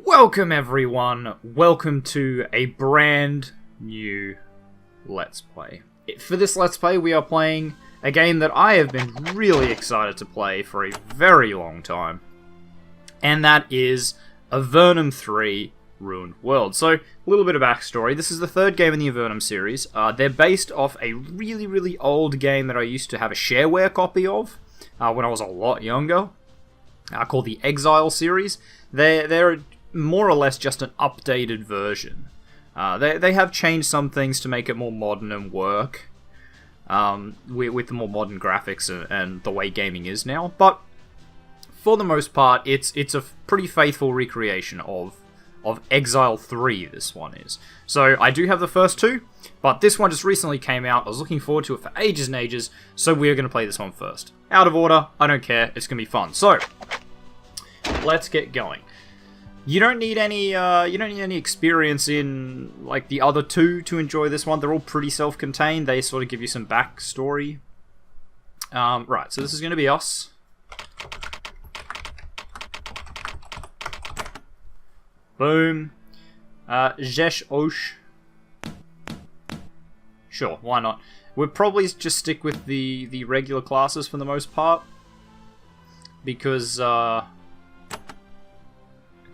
Welcome everyone, welcome to a brand new Let's Play. For this Let's Play we are playing a game that I have been really excited to play for a very long time. And that is Avernum 3 Ruined World. So, a little bit of backstory. This is the third game in the Avernum series. They're based off a really old game that I used to have a shareware copy of when I was a lot younger, called the Exile series. They're more or less just an updated version. They have changed some things to make it more modern and work, with the more modern graphics and the way gaming is now, but for the most part, it's a pretty faithful recreation of Exile 3, this one is. So, I do have the first two, but this one just recently came out. I was looking forward to it for ages and ages, so we're going to play this one first. Out of order, I don't care, it's going to be fun. So, let's get going. You don't need any experience in like the other two to enjoy this one. They're all pretty self-contained. They sort of give you some backstory. Right, so this is going to be us. Boom. Jesh Osh. Sure, why not? We'll probably just stick with the regular classes for the most part, because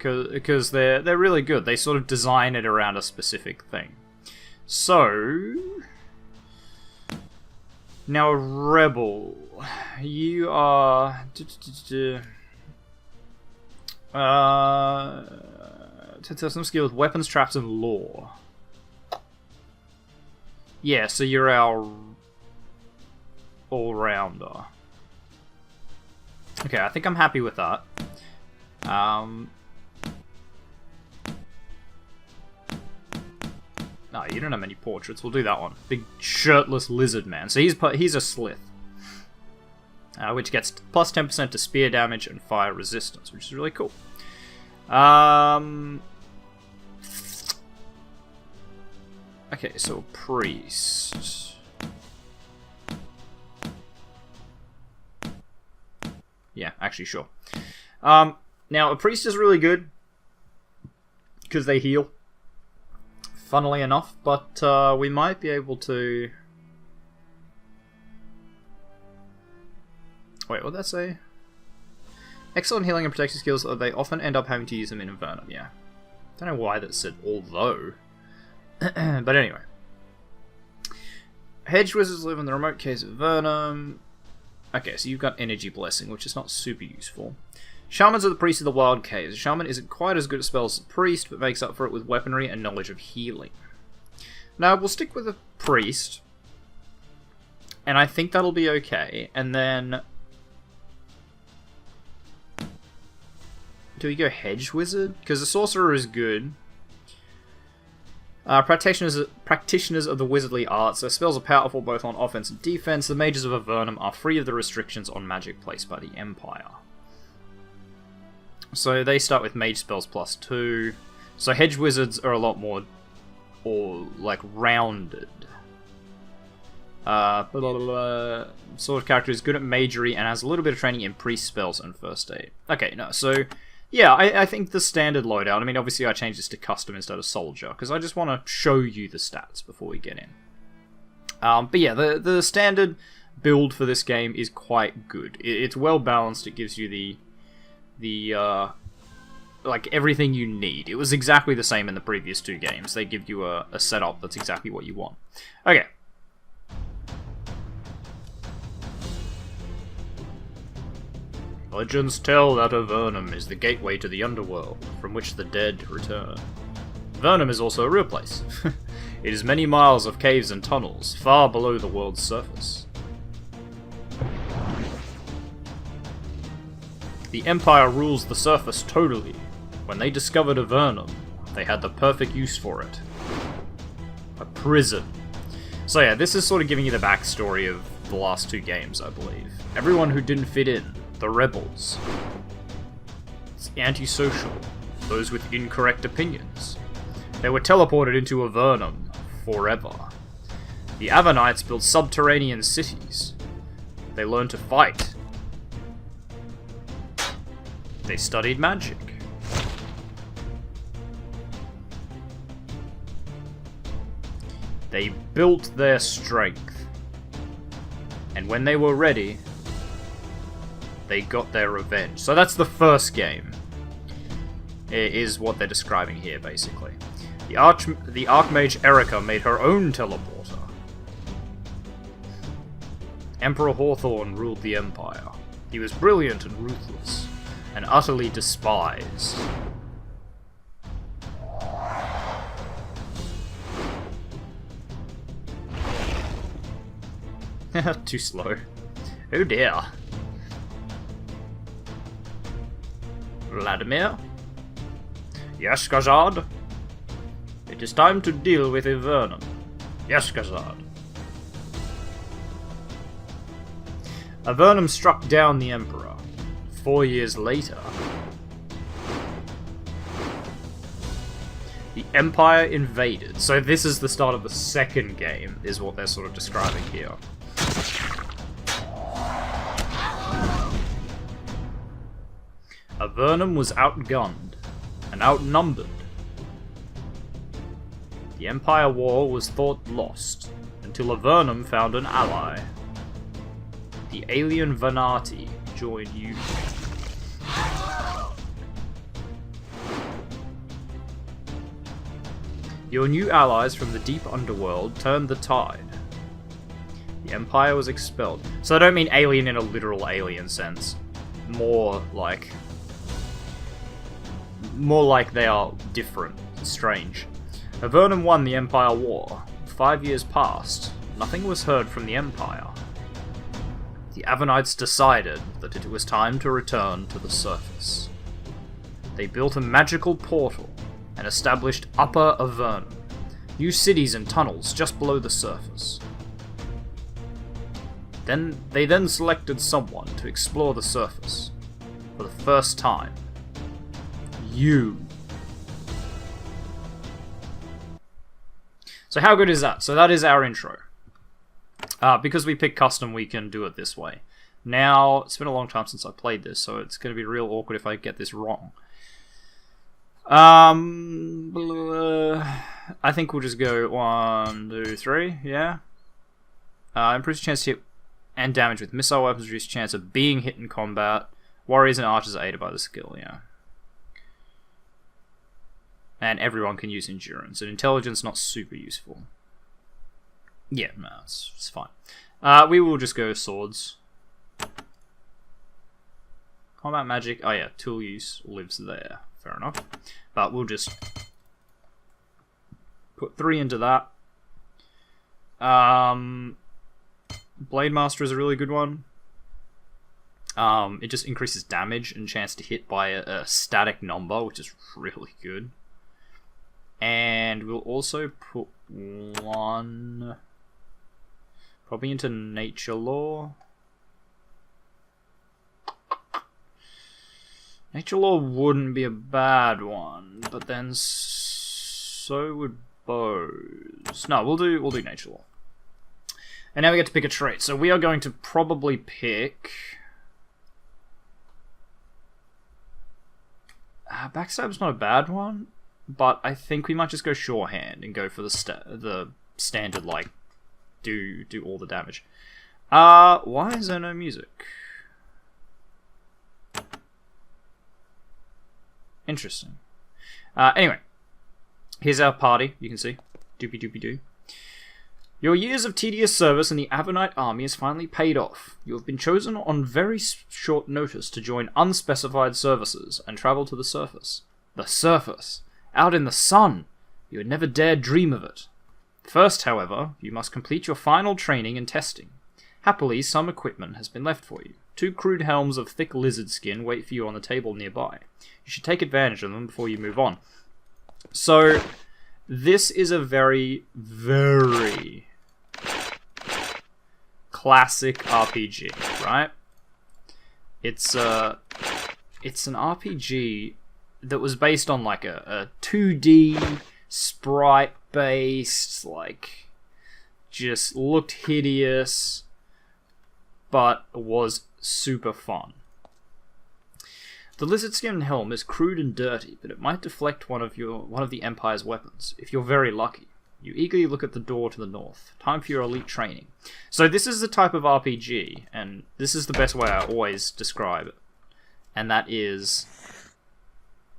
they're really good. They sort of design it around a specific thing. So, now a rebel. You are to some skill with weapons, traps, and lore. Yeah, so you're our all-rounder. Okay, I think I'm happy with that. No, you don't have many portraits. We'll do that one. Big shirtless lizard man. So he's a slith, which gets plus 10% to spear damage and fire resistance, which is really cool. Okay, so a priest. Yeah, actually, sure. Now, a priest is really good because they heal, funnily enough, but we might be able to... Wait, what did that say? Excellent healing and protection skills, they often end up having to use them in Avernum, yeah. Don't know why that said although. But anyway. Hedge wizards live in the remote caves of Avernum. Okay, so you've got Energy Blessing, which is not super useful. Shamans are the priests of the wild caves. A shaman isn't quite as good at spells as a priest, but makes up for it with weaponry and knowledge of healing. Now, we'll stick with a priest, and I think that'll be okay. And then... do we go Hedge Wizard? Because the Sorcerer is good. Practitioners of the wizardly arts. Their spells are powerful both on offense and defense. The mages of Avernum are free of the restrictions on magic placed by the Empire. So they start with mage spells +2. So hedge wizards are a lot more, like, rounded. Sort of character is good at magery and has a little bit of training in priest spells and first aid. Okay, no, so yeah, I think the standard loadout. I mean, obviously I changed this to custom instead of soldier because I just want to show you the stats before we get in. But yeah, the standard build for this game is quite good. It's well balanced. It gives you the like everything you need. It was exactly the same in the previous two games. They give you a setup that's exactly what you want. Okay. Legends tell that Avernum is the gateway to the underworld, from which the dead return. Avernum is also a real place. It is many miles of caves and tunnels, far below the world's surface. The Empire rules the surface totally. When they discovered Avernum, they had the perfect use for it. A prison. So yeah, this is sort of giving you the backstory of the last two games, I believe. Everyone who didn't fit in. The rebels. It's antisocial. Those with incorrect opinions. They were teleported into Avernum forever. The Avernites built subterranean cities. They learned to fight. They studied magic. They built their strength. And when they were ready, they got their revenge. So that's the first game, is what they're describing here, basically. The Archmage Erica made her own teleporter. Emperor Hawthorne ruled the Empire. He was brilliant and ruthless, and utterly despised. Too slow. Oh dear. Vladimir? Yes, Khazad? It is time to deal with Avernum. Yes, Khazad. Avernum struck down the Emperor. 4 years later, the Empire invaded. So this is the start of the second game, is what they're sort of describing here. Avernum was outgunned and outnumbered. The Empire War was thought lost, until Avernum found an ally. The alien Venati joined you. Your new allies from the deep underworld turned the tide. The Empire was expelled. So I don't mean alien in a literal alien sense. More like they are different, strange. Avernum won the Empire War. 5 years passed. Nothing was heard from the Empire. The Avernites decided that it was time to return to the surface. They built a magical portal and established Upper Avernum, new cities and tunnels just below the surface. They then selected someone to explore the surface for the first time. You. So how good is that? So that is our intro. Because we pick custom, we can do it this way. Now, it's been a long time since I played this, so it's going to be real awkward if I get this wrong. I think we'll just go 1, 2, 3, yeah? Improves chance to hit and damage with missile weapons, reduces chance of being hit in combat. Warriors and archers are aided by the skill, yeah. And everyone can use endurance. And intelligence, not super useful. Yeah, no, it's fine. We will just go swords. Combat magic. Oh yeah, tool use lives there. Fair enough. But we'll just put 3 into that. Blade Master is a really good one. It just increases damage and chance to hit by a static number, which is really good. And we'll also put 1 probably into nature law. Nature law wouldn't be a bad one, but then so would bows. No, we'll do nature law. And now we get to pick a trait. So we are going to probably pick backstab's not a bad one. But I think we might just go Surehand and go for the standard, like, do all the damage. Why is there no music? Interesting. Anyway, here's our party, you can see. Doopy doopy doo. Your years of tedious service in the Avernite army has finally paid off. You have been chosen on very short notice to join unspecified services and travel to the surface. The surface! Out in the sun! You had never dared dream of it. First, however, you must complete your final training and testing. Happily, some equipment has been left for you. 2 crude helms of thick lizard skin wait for you on the table nearby. You should take advantage of them before you move on. So, this is a very, very classic RPG, right? It's an RPG that was based on like a 2D sprite based, like, just looked hideous, but was super fun. The lizard skin helm is crude and dirty, but it might deflect one of the Empire's weapons, if you're very lucky. You eagerly look at the door to the north. Time for your elite training. So this is the type of RPG, and this is the best way I always describe it. And that is...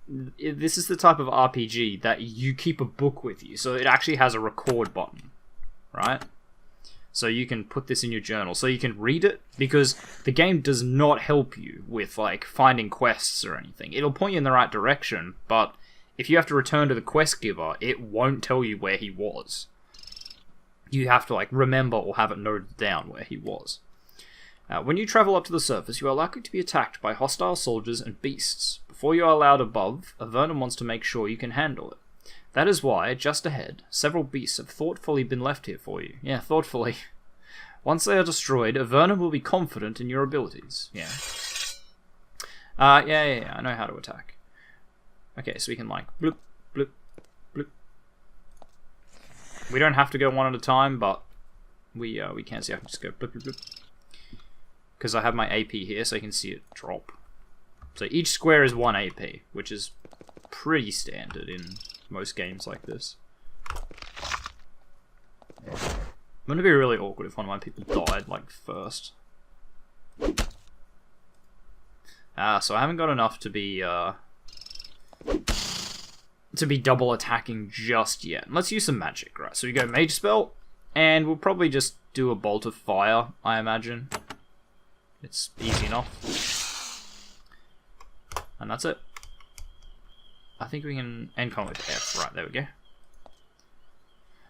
This is the type of RPG that you keep a book with you. So it actually has a record button, right? So you can put this in your journal. So you can read it, because the game does not help you with, like, finding quests or anything. It'll point you in the right direction, but... if you have to return to the quest giver, it won't tell you where he was. You have to, like, remember or have it noted down where he was. When you travel up to the surface, you are likely to be attacked by hostile soldiers and beasts. Before you are allowed above, Avernum wants to make sure you can handle it. That is why, just ahead, several beasts have thoughtfully been left here for you. Yeah, thoughtfully. Once they are destroyed, Avernum will be confident in your abilities. Yeah. Yeah, I know how to attack. Okay, so we can, like, bloop, bloop, bloop. We don't have to go one at a time, but we can see. I can just go bloop, bloop, bloop. Because I have my AP here, so you can see it drop. So each square is 1 AP, which is pretty standard in most games like this. Wouldn't it be really awkward if one of my people died, like, first? So I haven't got enough to be double attacking just yet. Let's use some magic, right? So we go Mage Spell, and we'll probably just do a Bolt of Fire, I imagine. It's easy enough. And that's it. I think we can end combat with F. Right, there we go.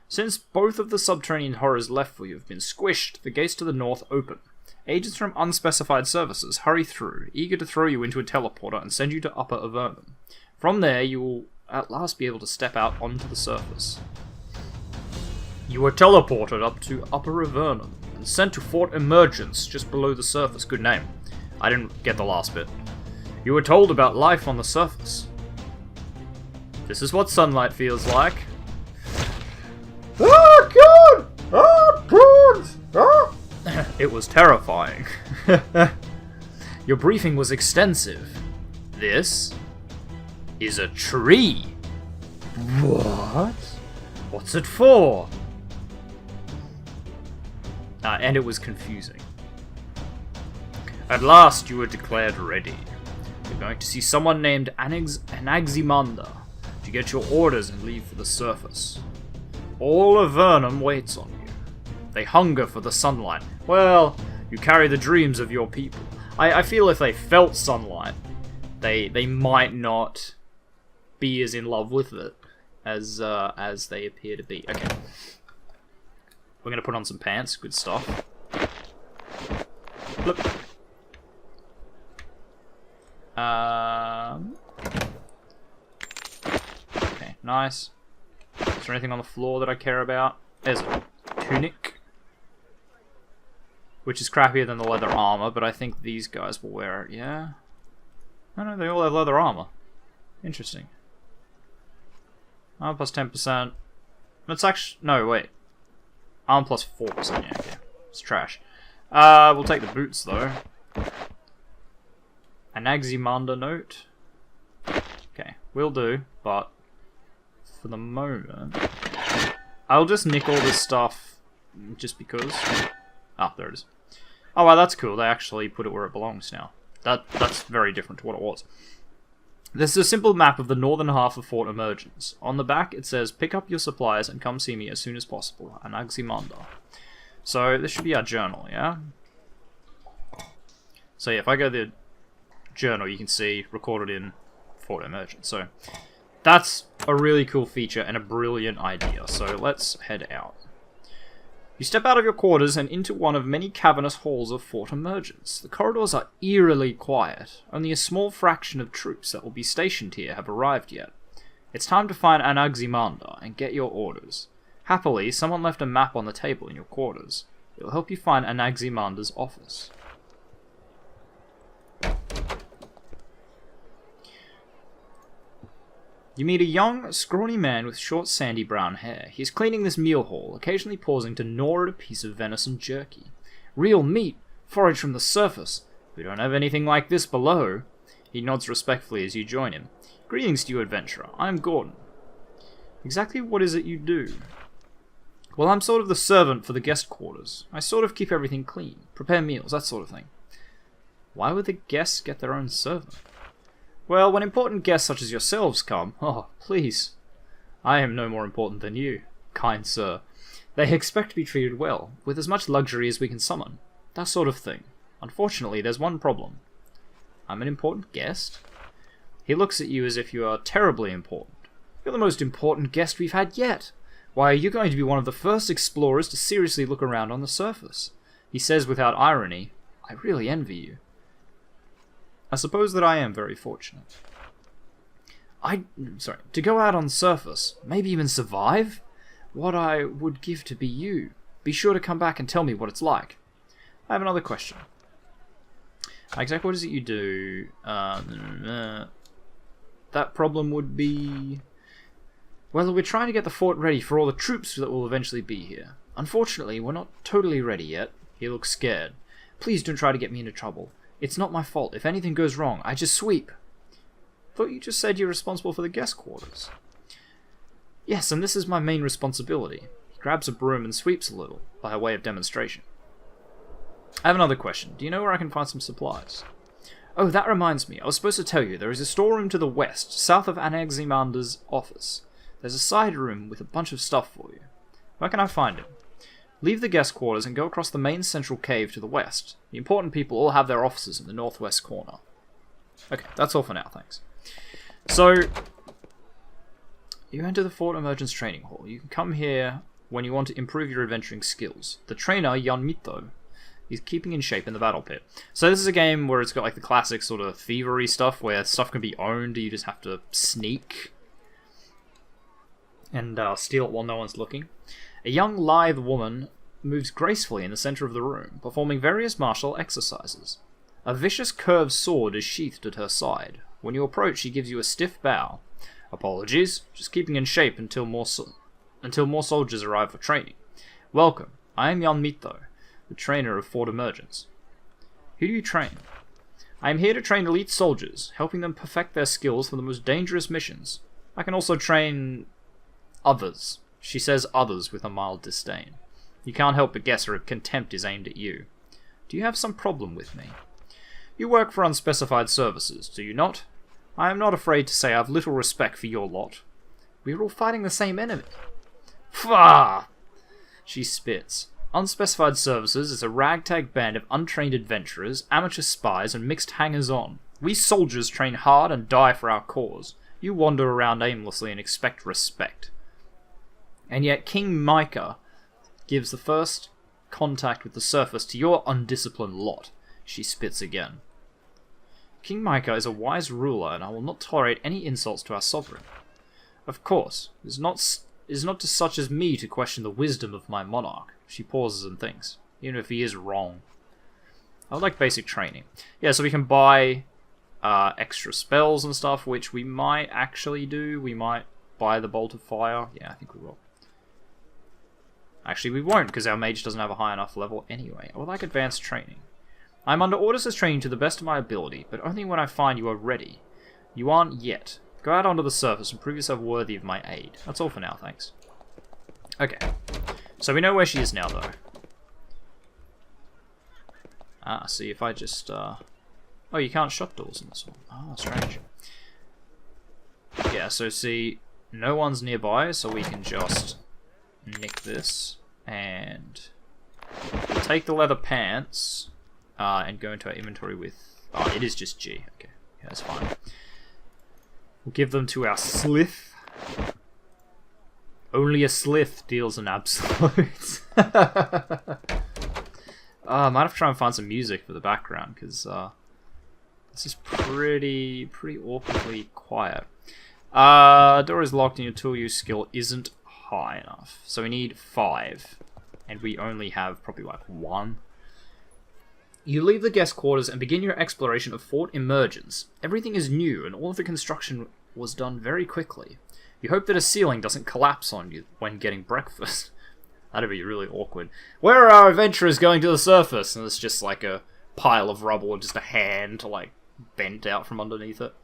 Since both of the subterranean horrors left for you have been squished, the gates to the north open. Agents from unspecified services hurry through, eager to throw you into a teleporter and send you to Upper Avernum. From there, you will at last be able to step out onto the surface. You were teleported up to Upper Avernum and sent to Fort Emergence, just below the surface. Good name. I didn't get the last bit. You were told about life on the surface. This is what sunlight feels like. Oh, God! Oh, God! Oh. It was terrifying. Your briefing was extensive. This is a tree. What? What's it for? And it was confusing. At last you were declared ready. You're going to see someone named Anaximander to get your orders and leave for the surface. All Avernum waits on you. They hunger for the sunlight. Well, you carry the dreams of your people. I feel if they felt sunlight, they might not be as in love with it as they appear to be. Okay. We're gonna put on some pants, good stuff. Flip. Okay, nice. Is there anything on the floor that I care about? There's a tunic, which is crappier than the leather armor, but I think these guys will wear it, yeah? No, they all have leather armor. Interesting. Armor plus 10%. That's actually... no, wait. Armor plus 4%, yeah, okay. It's trash. We'll take the boots, though. Anaximander note. Okay, will do, but... for the moment... I'll just nick all this stuff, just because. Ah, there it is. Oh, wow, that's cool. They actually put it where it belongs now. That's very different to what it was. This is a simple map of the northern half of Fort Emergence. On the back, it says, pick up your supplies and come see me as soon as possible. Anaximander. So, this should be our journal, yeah? So, yeah, if I go to the journal, you can see, recorded in Fort Emergence. So, that's a really cool feature and a brilliant idea. So, let's head out. You step out of your quarters and into one of many cavernous halls of Fort Emergence. The corridors are eerily quiet. Only a small fraction of troops that will be stationed here have arrived yet. It's time to find Anaximander and get your orders. Happily, someone left a map on the table in your quarters. It will help you find Anaximander's office. You meet a young, scrawny man with short, sandy brown hair. He is cleaning this meal hall, occasionally pausing to gnaw at a piece of venison jerky. Real meat, forage from the surface. We don't have anything like this below. He nods respectfully as you join him. Greetings to you, adventurer. I'm Gordon. Exactly what is it you do? Well, I'm sort of the servant for the guest quarters. I sort of keep everything clean, prepare meals, that sort of thing. Why would the guests get their own servant? Well, when important guests such as yourselves come, oh, please. I am no more important than you, kind sir. They expect to be treated well, with as much luxury as we can summon. That sort of thing. Unfortunately, there's one problem. I'm an important guest? He looks at you as if you are terribly important. You're the most important guest we've had yet. Why, are you going to be one of the first explorers to seriously look around on the surface? He says without irony, I really envy you. I suppose that I am very fortunate. To go out on the surface, maybe even survive? What I would give to be you. Be sure to come back and tell me what it's like. I have another question. Exactly what is it you do? That problem would be... Well, we're trying to get the fort ready for all the troops that will eventually be here. Unfortunately, we're not totally ready yet. He looks scared. Please don't try to get me into trouble. It's not my fault. If anything goes wrong, I just sweep. Thought you just said you're responsible for the guest quarters. Yes, and this is my main responsibility. He grabs a broom and sweeps a little, by way of demonstration. I have another question. Do you know where I can find some supplies? Oh, that reminds me. I was supposed to tell you, there is a storeroom to the west, south of Anaximander's office. There's a side room with a bunch of stuff for you. Where can I find it? Leave the guest quarters and go across the main central cave to the west. The important people all have their offices in the northwest corner. Okay, that's all for now, thanks. So, you enter the Fort Emergence Training Hall. You can come here when you want to improve your adventuring skills. The trainer, Jan Mito, is keeping in shape in the battle pit. So this is a game where it's got like the classic sort of thievery stuff, where stuff can be owned, you just have to sneak and steal it while no one's looking. A young, lithe woman moves gracefully in the center of the room, performing various martial exercises. A vicious curved sword is sheathed at her side. When you approach, she gives you a stiff bow. Apologies, just keeping in shape until more soldiers arrive for training. Welcome, I am Jan Mito, the trainer of Fort Emergence. Who do you train? I am here to train elite soldiers, helping them perfect their skills for the most dangerous missions. I can also train others. She says others with a mild disdain. You can't help but guess her contempt is aimed at you. Do you have some problem with me? You work for unspecified services, do you not? I am not afraid to say I have little respect for your lot. We are all fighting the same enemy. Pfah! She spits. Unspecified Services is a ragtag band of untrained adventurers, amateur spies, and mixed hangers-on. We soldiers train hard and die for our cause. You wander around aimlessly and expect respect. And yet King Micah gives the first contact with the surface to your undisciplined lot. She spits again. King Micah is a wise ruler, and I will not tolerate any insults to our sovereign. Of course, it is not to such as me to question the wisdom of my monarch. She pauses and thinks, even if he is wrong. I would like basic training. Yeah, so we can buy extra spells and stuff, which we might actually do. We might buy the Bolt of Fire. Yeah, I think we will. Actually, we won't, because our mage doesn't have a high enough level anyway. I would like advanced training. I am under orders as training to the best of my ability, but only when I find you are ready. You aren't yet. Go out onto the surface and prove yourself worthy of my aid. That's all for now, thanks. Okay. So we know where she is now, though. See if I just, Oh, you can't shut doors in this one. Oh, strange. Yeah, so see, no one's nearby, so we can just nick this and take the leather pants and go into our inventory with... Oh, it is just G. Okay, yeah, that's fine. We'll give them to our slith. Only a slith deals an absolute. I might have to try and find some music for the background, because this is pretty awkwardly quiet. Door is locked and your tool use skill isn't high enough. So we need 5. And we only have probably like 1. You leave the guest quarters and begin your exploration of Fort Emergence. Everything is new and all of the construction was done very quickly. You hope that a ceiling doesn't collapse on you when getting breakfast. That'd be really awkward. Where are our adventurers going to the surface? And it's just like a pile of rubble and just a hand like bent out from underneath it.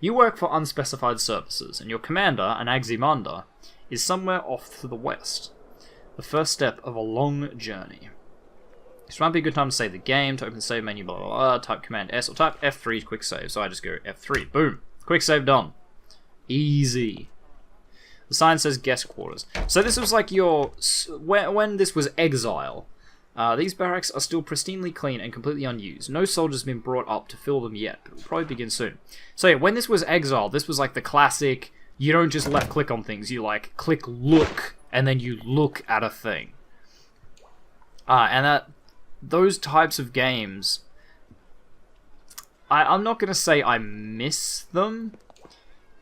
You work for unspecified services, and your commander, Anaximander, is somewhere off to the west. The first step of a long journey. This might be a good time to save the game, to open the save menu, blah blah blah, type Command S or type F3 to quick save. So I just go F3, boom, quick save done. Easy. The sign says guest quarters. So this was like your, when this was exile, these barracks are still pristinely clean and completely unused. No soldiers have been brought up to fill them yet, but will probably begin soon. So yeah, when this was exile, this was like the classic, you don't just left click on things, you like click look, and then you look at a thing. And those types of games, I'm not going to say I miss them,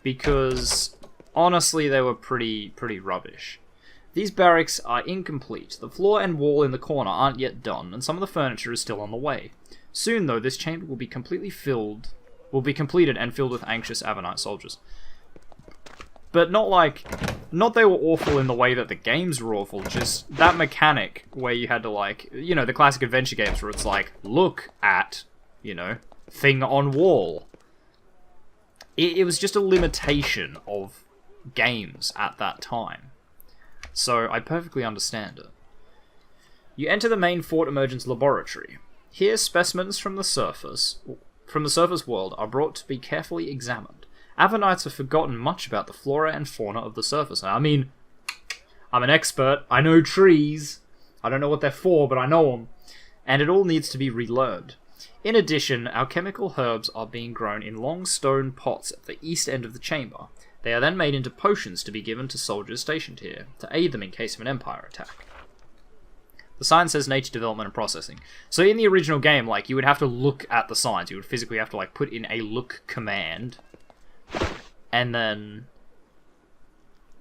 because honestly they were pretty rubbish. These barracks are incomplete. The floor and wall in the corner aren't yet done, and some of the furniture is still on the way. Soon though, this chamber will be completed and filled with anxious Avernite soldiers. But not they were awful in the way that the games were awful, just that mechanic where you had to like, you know, the classic adventure games where it's like, look at, you know, thing on wall. It was just a limitation of games at that time. So I perfectly understand it. You enter the main Fort Emergence Laboratory. Here, specimens from the surface world are brought to be carefully examined. Avernites have forgotten much about the flora and fauna of the surface. I mean, I'm an expert. I know trees. I don't know what they're for, but I know them. And it all needs to be relearned. In addition, our chemical herbs are being grown in long stone pots at the east end of the chamber. They are then made into potions to be given to soldiers stationed here, to aid them in case of an Empire attack. The sign says nature development and processing. So in the original game, like, you would have to look at the signs. You would physically have to, like, put in a look command, and then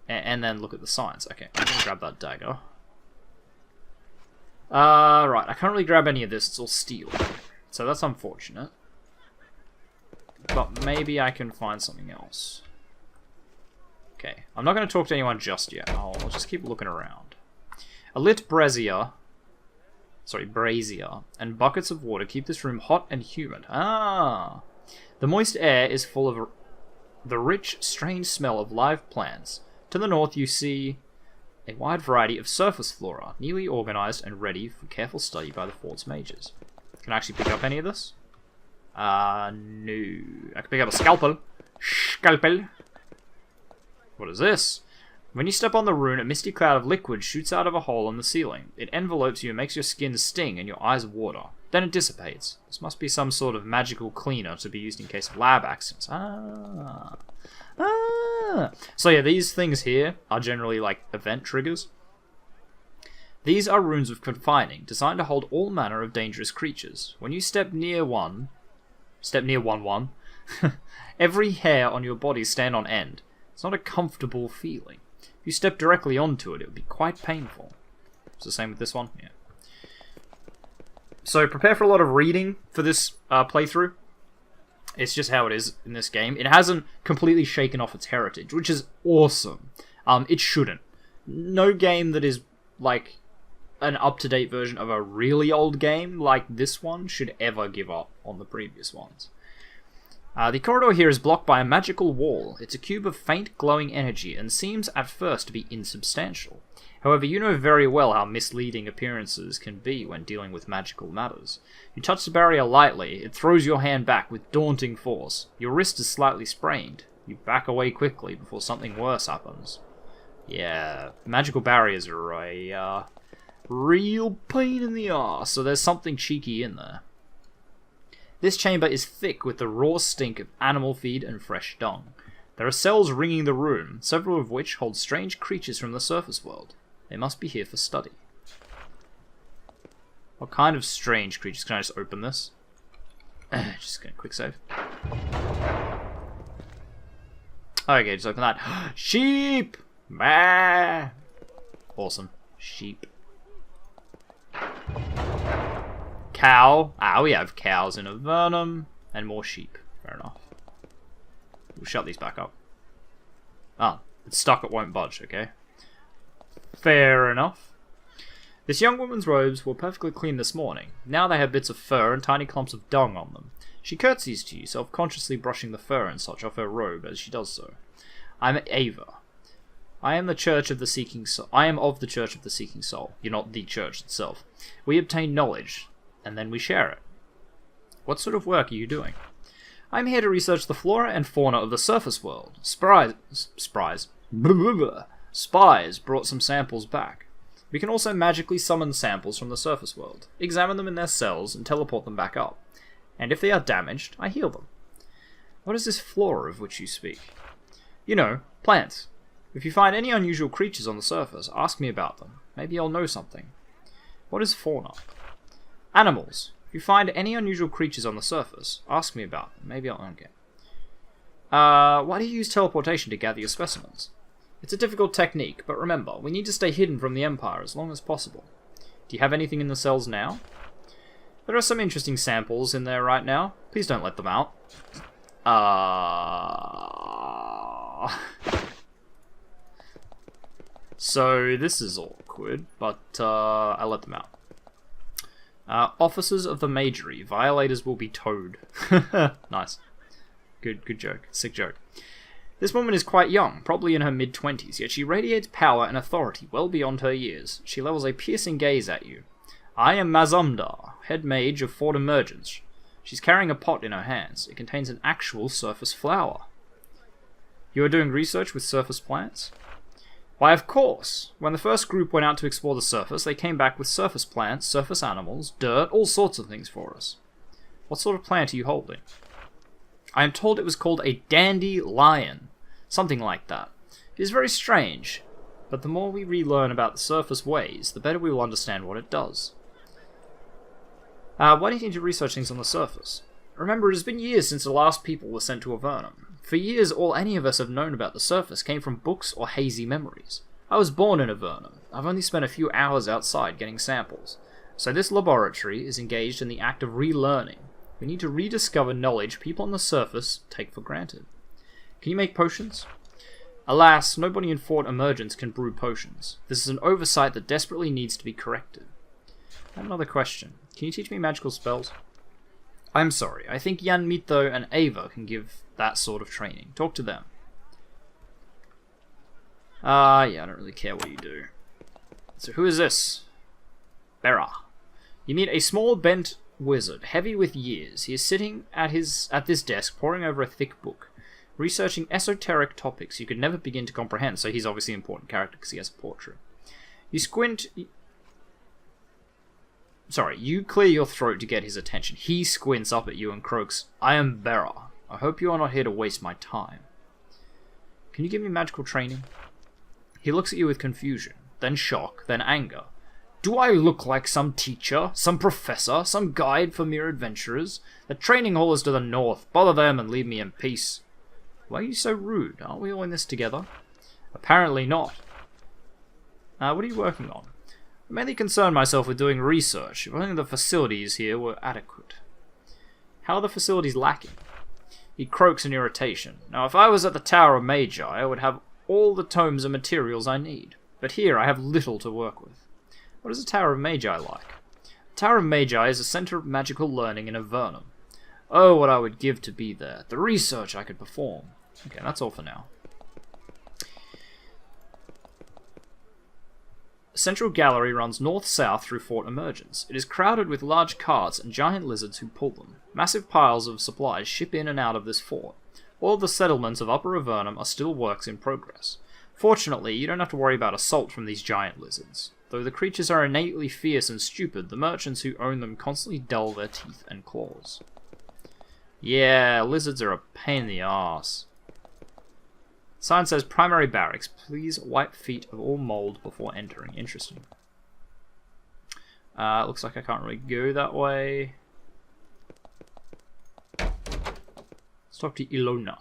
look at the signs. Okay, I'm gonna grab that dagger. Right, I can't really grab any of this, it's all steel. So that's unfortunate. But maybe I can find something else. Okay, I'm not going to talk to anyone just yet. I'll just keep looking around. A lit brazier, and buckets of water keep this room hot and humid. Ah! The moist air is full of the rich, strange smell of live plants. To the north you see a wide variety of surface flora, neatly organized and ready for careful study by the fort's mages. Can I actually pick up any of this? No. I can pick up a scalpel. Scalpel. What is this? When you step on the rune, a misty cloud of liquid shoots out of a hole in the ceiling. It envelopes you and makes your skin sting and your eyes water. Then it dissipates. This must be some sort of magical cleaner to be used in case of lab accidents. So yeah, these things here are generally like event triggers. These are runes of confining, designed to hold all manner of dangerous creatures. When you step near one, every hair on your body stand on end. It's not a comfortable feeling. If you step directly onto it, it would be quite painful. It's the same with this one? Yeah. So prepare for a lot of reading for this playthrough. It's just how it is in this game. It hasn't completely shaken off its heritage, which is awesome. It shouldn't. No game that is like an up-to-date version of a really old game like this one should ever give up on the previous ones. The corridor here is blocked by a magical wall. It's a cube of faint glowing energy and seems at first to be insubstantial. However, you know very well how misleading appearances can be when dealing with magical matters. You touch the barrier lightly, it throws your hand back with daunting force. Your wrist is slightly sprained. You back away quickly before something worse happens. Yeah, magical barriers are a real pain in the arse, so there's something cheeky in there. This chamber is thick with the raw stink of animal feed and fresh dung. There are cells ringing the room, several of which hold strange creatures from the surface world. They must be here for study. What kind of strange creatures? Can I just open this? Just gonna quick save. Okay, just open that. Sheep! Bah! Awesome. Sheep. Cow. We have cows in Avernum. And more sheep. Fair enough. We'll shut these back up. It's stuck, it won't budge, okay? Fair enough. This young woman's robes were perfectly clean this morning. Now they have bits of fur and tiny clumps of dung on them. She curtsies to you, self-consciously brushing the fur and such off her robe as she does so. I'm Ava. I am the Church of the Seeking Soul. I am of the Church of the Seeking Soul. You're not the Church itself. We obtain knowledge, and then we share it. What sort of work are you doing? I'm here to research the flora and fauna of the surface world. Spies brought some samples back. We can also magically summon samples from the surface world, examine them in their cells, and teleport them back up. And if they are damaged, I heal them. What is this flora of which you speak? You know, plants. If you find any unusual creatures on the surface, ask me about them. Maybe I'll know something. What is fauna? Animals. If you find any unusual creatures on the surface, ask me about them. Maybe I'll okay. Why do you use teleportation to gather your specimens? It's a difficult technique, but remember, we need to stay hidden from the Empire as long as possible. Do you have anything in the cells now? There are some interesting samples in there right now. Please don't let them out. So this is awkward, but I let them out. Officers of the Majory. Violators will be towed. Nice. Good joke. Sick joke. This woman is quite young, probably in her mid-20s, yet she radiates power and authority well beyond her years. She levels a piercing gaze at you. I am Mazumdar, head mage of Fort Emergence. She's carrying a pot in her hands. It contains an actual surface flower. You are doing research with surface plants? Why, of course! When the first group went out to explore the surface, they came back with surface plants, surface animals, dirt, all sorts of things for us. What sort of plant are you holding? I am told it was called a dandelion. Something like that. It is very strange, but the more we relearn about the surface ways, the better we will understand what it does. Why do you need to research things on the surface? Remember, it has been years since the last people were sent to Avernum. For years, all any of us have known about the surface came from books or hazy memories. I was born in Avernum. I've only spent a few hours outside getting samples. So this laboratory is engaged in the act of relearning. We need to rediscover knowledge people on the surface take for granted. Can you make potions? Alas, nobody in Fort Emergence can brew potions. This is an oversight that desperately needs to be corrected. I have another question. Can you teach me magical spells? I'm sorry, I think Jan Mito and Ava can give that sort of training. Talk to them. Yeah, I don't really care what you do. So who is this? Bera. You meet a small bent wizard, heavy with years. He is sitting at this desk, poring over a thick book, researching esoteric topics you could never begin to comprehend, so he's obviously an important character because he has a portrait. You clear your throat to get his attention. He squints up at you and croaks, I am Bera. I hope you are not here to waste my time. Can you give me magical training? He looks at you with confusion, then shock, then anger. Do I look like some teacher, some professor, some guide for mere adventurers? The training hall is to the north. Bother them and leave me in peace. Why are you so rude? Aren't we all in this together? Apparently not. What are you working on? I mainly concern myself with doing research. If only the facilities here were adequate. How are the facilities lacking? He croaks in irritation. Now, if I was at the Tower of Magi, I would have all the tomes and materials I need. But here I have little to work with. What is the Tower of Magi like? The Tower of Magi is a center of magical learning in Avernum. Oh, what I would give to be there. The research I could perform. Okay, that's all for now. A central gallery runs north-south through Fort Emergence. It is crowded with large carts and giant lizards who pull them. Massive piles of supplies ship in and out of this fort. All the settlements of Upper Avernum are still works in progress. Fortunately, you don't have to worry about assault from these giant lizards. Though the creatures are innately fierce and stupid, the merchants who own them constantly dull their teeth and claws. Yeah, lizards are a pain in the arse. Sign says Primary Barracks. Please wipe feet of all mold before entering. Interesting. Looks like I can't really go that way. Let's talk to Ilona.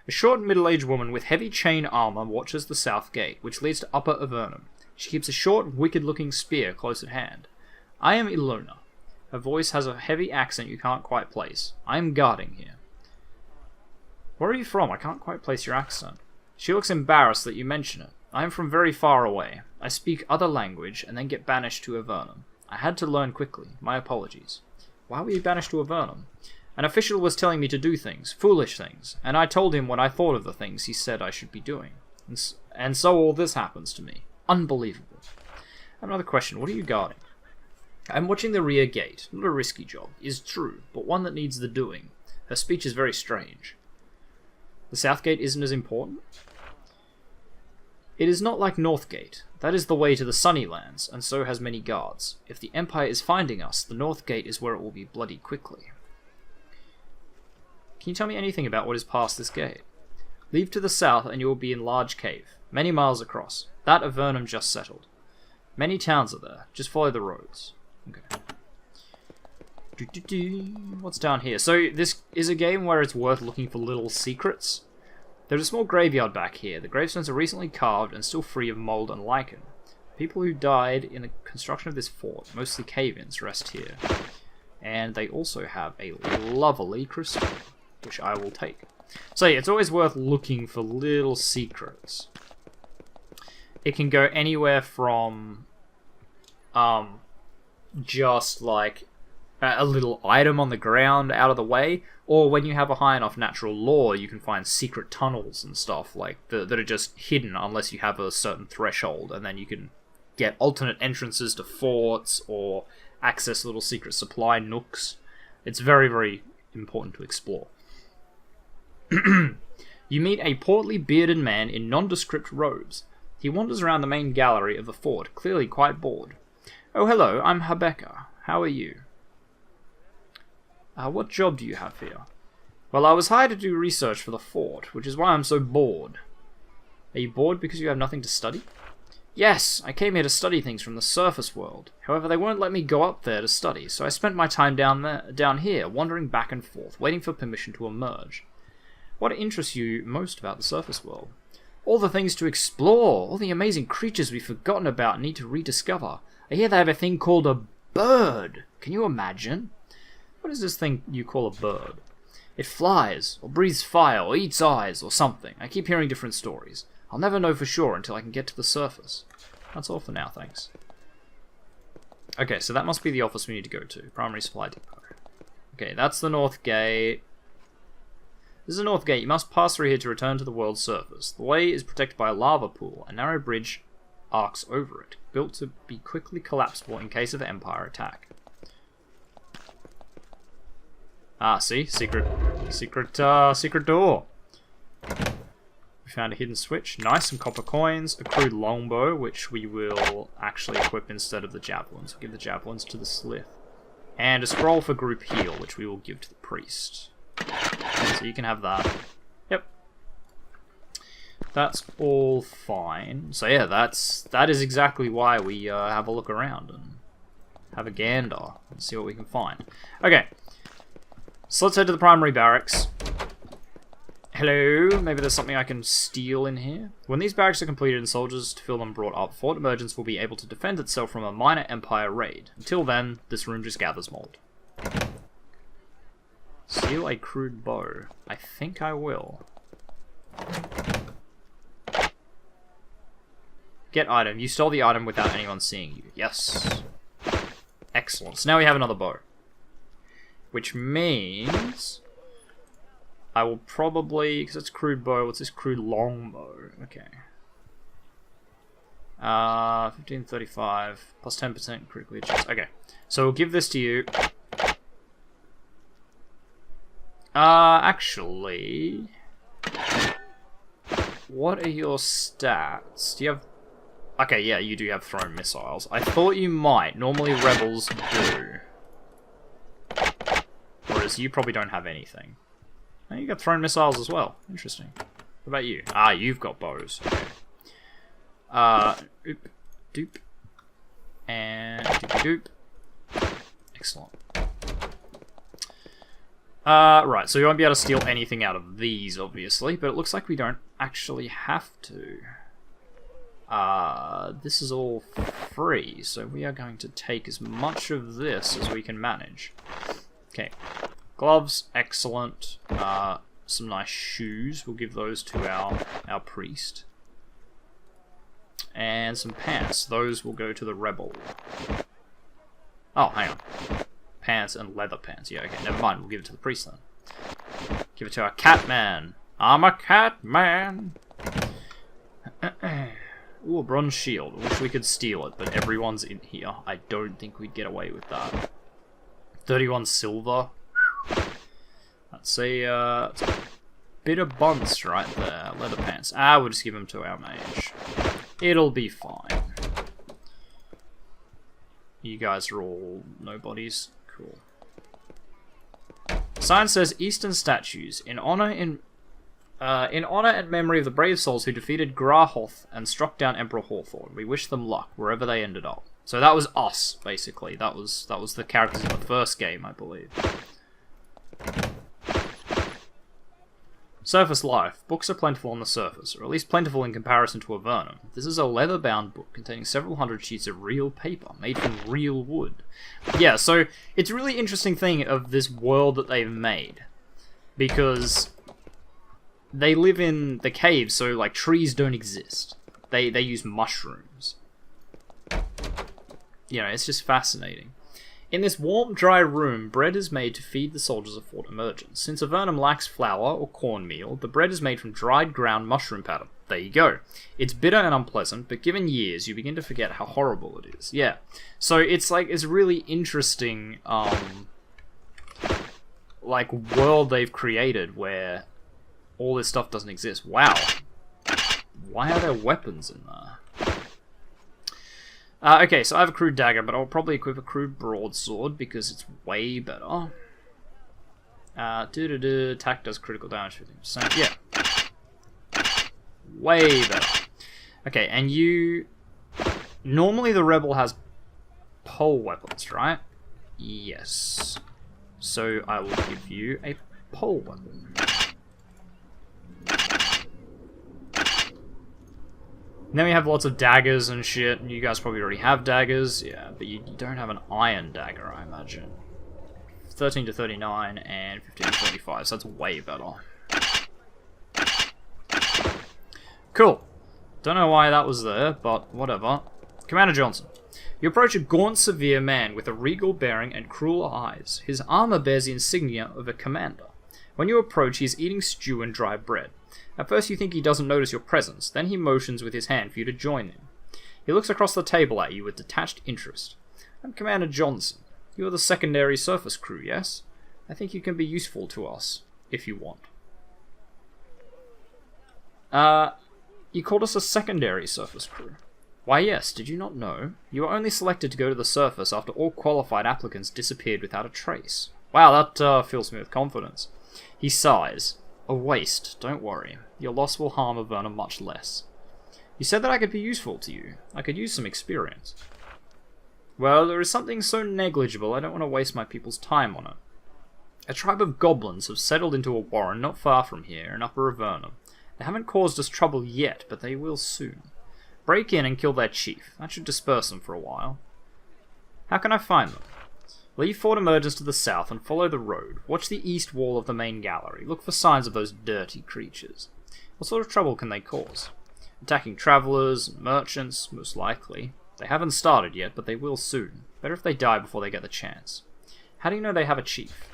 A short middle-aged woman with heavy chain armor watches the south gate, which leads to Upper Avernum. She keeps a short, wicked-looking spear close at hand. I am Ilona. Her voice has a heavy accent you can't quite place. I am guarding here. Where are you from? I can't quite place your accent. She looks embarrassed that you mention it. I am from very far away. I speak other language and then get banished to Avernum. I had to learn quickly. My apologies. Why were you banished to Avernum? An official was telling me to do things, foolish things, and I told him what I thought of the things he said I should be doing. And so all this happens to me. Unbelievable. I have another question. What are you guarding? I'm watching the rear gate. Not a risky job, is true, but one that needs the doing. Her speech is very strange. The south gate isn't as important? It is not like North Gate. That is the way to the Sunny Lands, and so has many guards. If the Empire is finding us, the North Gate is where it will be bloody quickly. Can you tell me anything about what is past this gate? Leave to the south and you will be in Large Cave, many miles across. That Avernum just settled. Many towns are there. Just follow the roads. Okay. What's down here? So this is a game where it's worth looking for little secrets. There's a small graveyard back here. The gravestones are recently carved and still free of mold and lichen. People who died in the construction of this fort, mostly cave-ins, rest here. And they also have a lovely crystal, which I will take. So yeah, it's always worth looking for little secrets. It can go anywhere from just like a little item on the ground out of the way, or when you have a high enough natural lore, you can find secret tunnels and stuff like that are just hidden unless you have a certain threshold, and then you can get alternate entrances to forts or access little secret supply nooks. It's very, very important to explore. You meet a portly, bearded man in nondescript robes. He wanders around the main gallery of the fort, clearly quite bored. Oh, hello, I'm Habeka. How are you? What job do you have here? Well, I was hired to do research for the fort, which is why I'm so bored. Are you bored because you have nothing to study? Yes, I came here to study things from the surface world. However, they won't let me go up there to study, so I spent my time down here, wandering back and forth, waiting for permission to emerge. What interests you most about the surface world? All the things to explore, all the amazing creatures we've forgotten about and need to rediscover. I hear they have a thing called a bird. Can you imagine? What is this thing you call a bird? It flies, or breathes fire, or eats eyes, or something. I keep hearing different stories. I'll never know for sure until I can get to the surface. That's all for now, thanks. Okay, so that must be the office we need to go to. Primary Supply Depot. Okay, that's the North Gate. This is the North Gate. You must pass through here to return to the world's surface. The way is protected by a lava pool. A narrow bridge arcs over it, built to be quickly collapsible in case of Empire attack. Ah, see? Secret door. We found a hidden switch. Nice, some copper coins. A crude longbow, which we will actually equip instead of the javelins. We'll give the javelins to the Slith. And a scroll for group heal, which we will give to the priest. So you can have that. Yep. That's all fine. So yeah, that is exactly why we have a look around and have a gander and see what we can find. Okay. So let's head to the primary barracks. Hello, maybe there's something I can steal in here? When these barracks are completed and soldiers to fill them brought up, Fort Emergence will be able to defend itself from a minor Empire raid. Until then, this room just gathers mold. Steal a crude bow. I think I will. Get item. You stole the item without anyone seeing you. Yes. Excellent. So now we have another bow. Which means I will probably, because it's crude bow, what's this crude longbow? Okay. 1535 plus 10% critically adjust. Okay. So we'll give this to you. Actually, what are your stats? Do you have... Okay, yeah, you do have thrown missiles. I thought you might. Normally rebels do. Whereas you probably don't have anything. Oh, you got thrown missiles as well. Interesting. What about you? Ah, you've got bows. Okay. Oop, doop. And doop. Excellent. Right, so you won't be able to steal anything out of these, obviously, but it looks like we don't actually have to. This is all free, so we are going to take as much of this as we can manage. Okay, gloves, excellent. Some nice shoes, we'll give those to our priest. And some pants, those will go to the rebel. Oh, hang on. Pants and leather pants. Yeah, okay, never mind. We'll give it to the priest then. Give it to our cat man. I'm a cat man. Ooh, a bronze shield. I wish we could steal it, but everyone's in here. I don't think we'd get away with that. 31 silver. That's a bit of bunts right there. Leather pants. We'll just give them to our mage. It'll be fine. You guys are all nobodies. Cool. Sign says Eastern statues in honor and memory of the brave souls who defeated Grahoth and struck down Emperor Hawthorne. We wish them luck wherever they ended up. So that was us, basically. That was the characters in the first game, I believe. Surface life. Books are plentiful on the surface, or at least plentiful in comparison to Avernum. This is a leather-bound book containing several hundred sheets of real paper, made from real wood. Yeah, so it's a really interesting thing of this world that they've made. Because they live in the caves, so like trees don't exist. They use mushrooms. You know, it's just fascinating. In this warm, dry room, bread is made to feed the soldiers of Fort Emergence. Since Avernum lacks flour or cornmeal, the bread is made from dried ground mushroom powder. There you go. It's bitter and unpleasant, but given years, you begin to forget how horrible it is. Yeah. So it's like, it's really interesting, like, world they've created where all this stuff doesn't exist. Wow. Why are there weapons in there? Okay, so I have a crude dagger, but I'll probably equip a crude broadsword because it's way better. Attack does critical damage 15%. Yeah. Way better. Okay, and you... Normally the rebel has pole weapons, right? Yes. So I will give you a pole weapon. And then we have lots of daggers and shit, and you guys probably already have daggers, yeah, but you don't have an iron dagger, I imagine. 13 to 39 and 15 to 35, so that's way better. Cool. Don't know why that was there, but whatever. Commander Johnson. You approach a gaunt, severe man with a regal bearing and cruel eyes. His armor bears the insignia of a commander. When you approach, he is eating stew and dry bread. At first you think he doesn't notice your presence, then he motions with his hand for you to join him. He looks across the table at you with detached interest. I'm Commander Johnson. You are the secondary surface crew, yes? I think you can be useful to us, if you want. You called us a secondary surface crew. Why yes, did you not know? You were only selected to go to the surface after all qualified applicants disappeared without a trace. Wow, that fills me with confidence. He sighs. A waste, don't worry. Your loss will harm Avernum much less. You said that I could be useful to you. I could use some experience. Well, there is something so negligible I don't want to waste my people's time on it. A tribe of goblins have settled into a warren not far from here in Upper Avernum. They haven't caused us trouble yet, but they will soon. Break in and kill their chief. That should disperse them for a while. How can I find them? Leave Fort Emergence to the south and follow the road. Watch the east wall of the main gallery. Look for signs of those dirty creatures. What sort of trouble can they cause? Attacking travellers, merchants, most likely. They haven't started yet, but they will soon. Better if they die before they get the chance. How do you know they have a chief?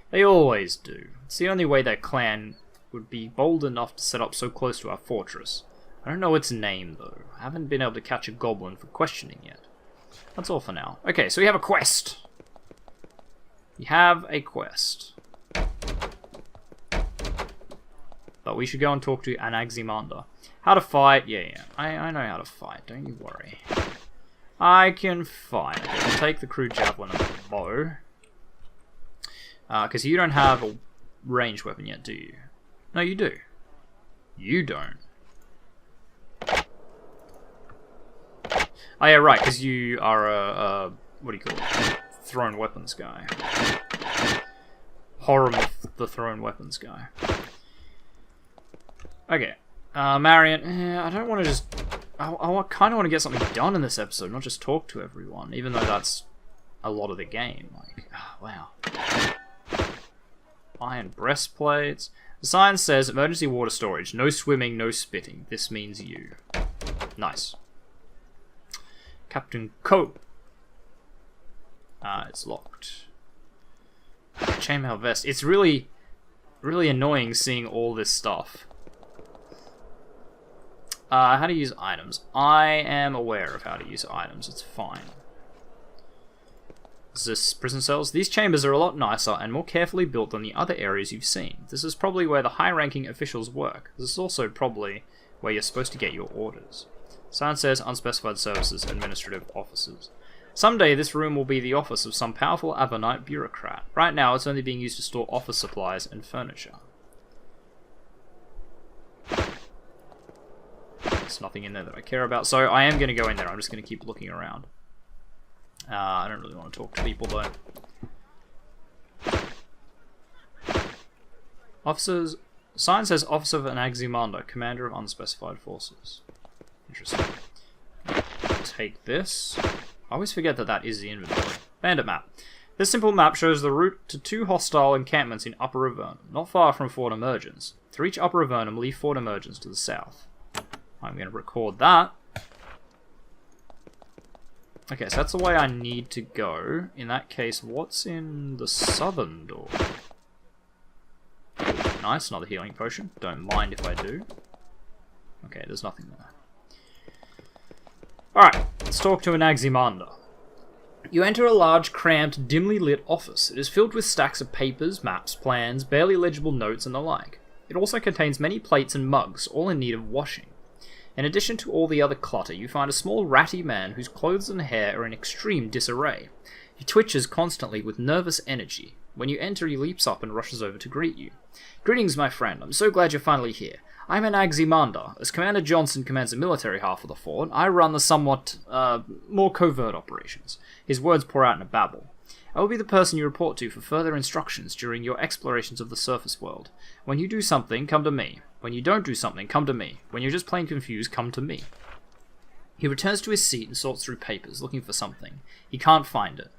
They always do. It's the only way their clan would be bold enough to set up so close to our fortress. I don't know its name, though. I haven't been able to catch a goblin for questioning yet. That's all for now. Okay, so we have a quest. We have a quest. But we should go and talk to Anaximander. How to fight? Yeah. I know how to fight, don't you worry. I can fight. Okay, we'll take the crude javelin and the bow. Because you don't have a ranged weapon yet, do you? No, you do. You don't. Oh yeah, right, because you are a what do you call it? Thrown weapons guy. Horror of the thrown weapons guy. Okay. Marion, I don't want to just... I kind of want to get something done in this episode, not just talk to everyone, even though that's a lot of the game. Like, oh, wow. Iron breastplates. The sign says, emergency water storage. No swimming, no spitting. This means you. Nice. Captain Coe. It's locked. Chainmail vest. It's really annoying seeing all this stuff. How to use items. I am aware of how to use items. It's fine. Is this prison cells? These chambers are a lot nicer and more carefully built than the other areas you've seen. This is probably where the high-ranking officials work. This is also probably where you're supposed to get your orders. Sign says unspecified services, administrative offices. Someday this room will be the office of some powerful Avernite bureaucrat. Right now it's only being used to store office supplies and furniture. There's nothing in there that I care about, so I am going to go in there. I'm just going to keep looking around. I don't really want to talk to people though. Officers. Sign says Officer of Anaximander, Commander of Unspecified Forces. Interesting. Take this. I always forget that that is the inventory. Bandit map. This simple map shows the route to 2 hostile encampments in Upper Avernum, not far from Fort Emergence. To reach Upper Avernum, leave Fort Emergence to the south. I'm going to record that. Okay, so that's the way I need to go. In that case, what's in the southern door? Nice, another healing potion. Don't mind if I do. Okay, there's nothing there. Alright, let's talk to Anaximander. You enter a large, cramped, dimly lit office. It is filled with stacks of papers, maps, plans, barely legible notes, and the like. It also contains many plates and mugs, all in need of washing. In addition to all the other clutter, you find a small ratty man whose clothes and hair are in extreme disarray. He twitches constantly with nervous energy. When you enter, he leaps up and rushes over to greet you. Greetings, my friend. I'm so glad you're finally here. I'm Anaximander. As Commander Johnson commands the military half of the fort, I run the somewhat, more covert operations. His words pour out in a babble. I will be the person you report to for further instructions during your explorations of the surface world. When you do something, come to me. When you don't do something, come to me. When you're just plain confused, come to me. He returns to his seat and sorts through papers, looking for something. He can't find it.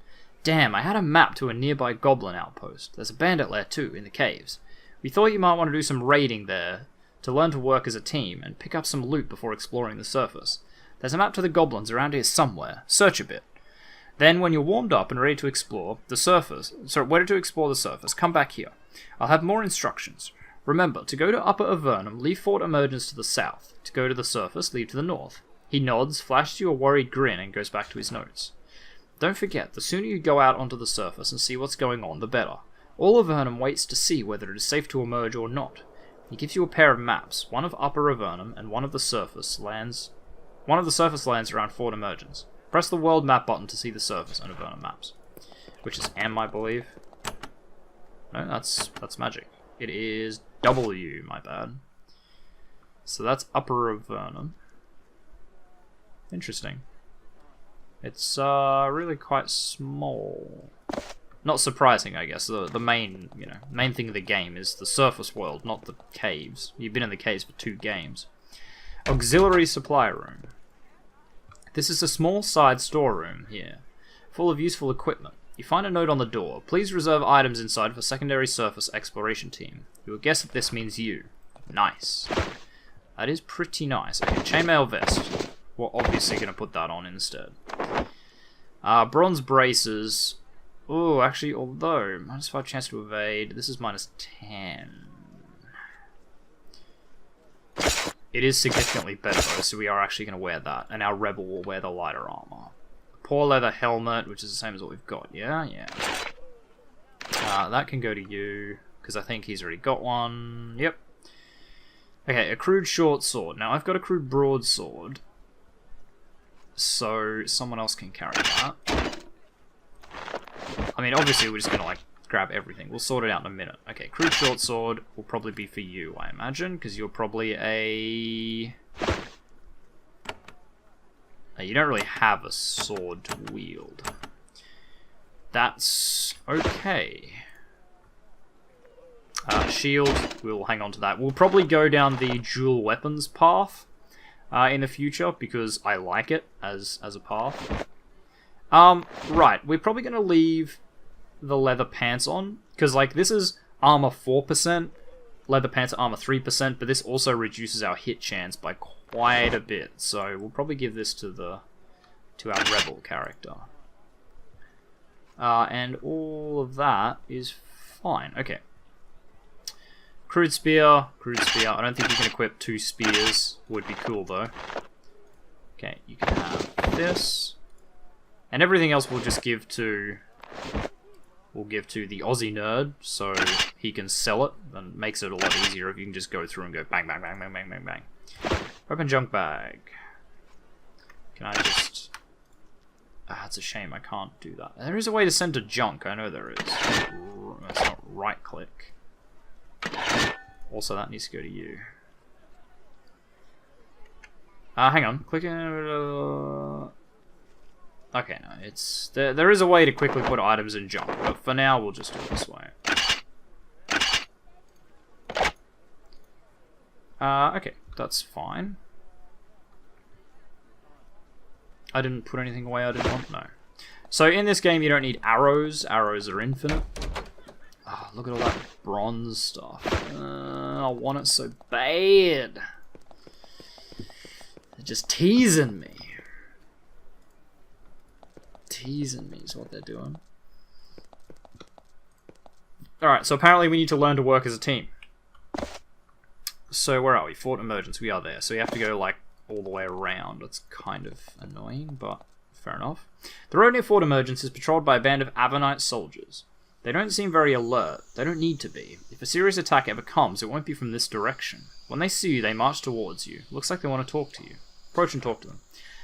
Damn, I had a map to a nearby goblin outpost. There's a bandit lair too, in the caves. We thought you might want to do some raiding there, to learn to work as a team, and pick up some loot before exploring the surface. There's a map to the goblins around here somewhere. Search a bit. Then, when you're warmed up and ready to explore the surface, come back here. I'll have more instructions. Remember, to go to Upper Avernum, leave Fort Emergence to the south. To go to the surface, leave to the north. He nods, flashes you a worried grin, and goes back to his notes. Don't forget, the sooner you go out onto the surface and see what's going on, the better. All Avernum waits to see whether it is safe to emerge or not. He gives you a pair of maps, one of Upper Avernum and one of the surface lands around Fort Emergence. Press the world map button to see the surface and Avernum maps. Which is M, I believe. No, that's magic. It is W, my bad. So that's Upper Avernum. Interesting. It's really quite small. Not surprising, I guess. The main thing of the game is the surface world, not the caves. You've been in the caves for 2 games. Auxiliary supply room. This is a small side storeroom here, full of useful equipment. You find a note on the door. Please reserve items inside for secondary surface exploration team. You will guess that this means you. Nice. That is pretty nice. Okay, chainmail vest. We're obviously going to put that on instead. Bronze braces. Oh, actually, although, -5 chance to evade. This is -10. It is significantly better, though, so we are actually going to wear that. And our rebel will wear the lighter armor. Poor leather helmet, which is the same as what we've got. Yeah. That can go to you, because I think he's already got one. Yep. Okay, a crude short sword. Now, I've got a crude broadsword, so someone else can carry that. I mean, obviously, we're just going to, grab everything. We'll sort it out in a minute. Okay, crude short sword will probably be for you, I imagine, because you're probably a... You don't really have a sword to wield. That's okay. Shield, we'll hang on to that. We'll probably go down the dual weapons path in the future, because I like it as a path. Right, we're probably going to leave the leather pants on, because this is armor 4%, leather pants are armor 3%, but this also reduces our hit chance by quite a bit, so we'll probably give this to our rebel character. And all of that is fine. Okay. Crude spear, crude spear. I don't think you can equip 2 spears. Would be cool though. Okay, you can have this. And everything else we'll just give to... We'll give to the TheOzzieNerd, so he can sell it, and makes it a lot easier if you can just go through and go bang, bang, bang, bang, bang, bang, bang. Open junk bag. Can I just... Ah, it's a shame I can't do that. There is a way to send to junk, I know there is. That's not right click. Also, that needs to go to you. Hang on. Click... Okay, no, it's... There is a way to quickly put items in junk, but for now we'll just do it this way. Okay, that's fine. I didn't put anything away I didn't want? No. So in this game you don't need arrows. Arrows are infinite. Oh, look at all that bronze stuff. I want it so bad. They're just teasing me. Teasing me is what they're doing. Alright, so apparently we need to learn to work as a team. So where are we? Fort Emergence, we are there. So you have to go like all the way around. It's kind of annoying, but fair enough. The road near Fort Emergence is patrolled by a band of Avernite soldiers. They don't seem very alert. They don't need to be. If a serious attack ever comes, it won't be from this direction. When they see you, they march towards you. Looks like they want to talk to you. Approach and talk to them.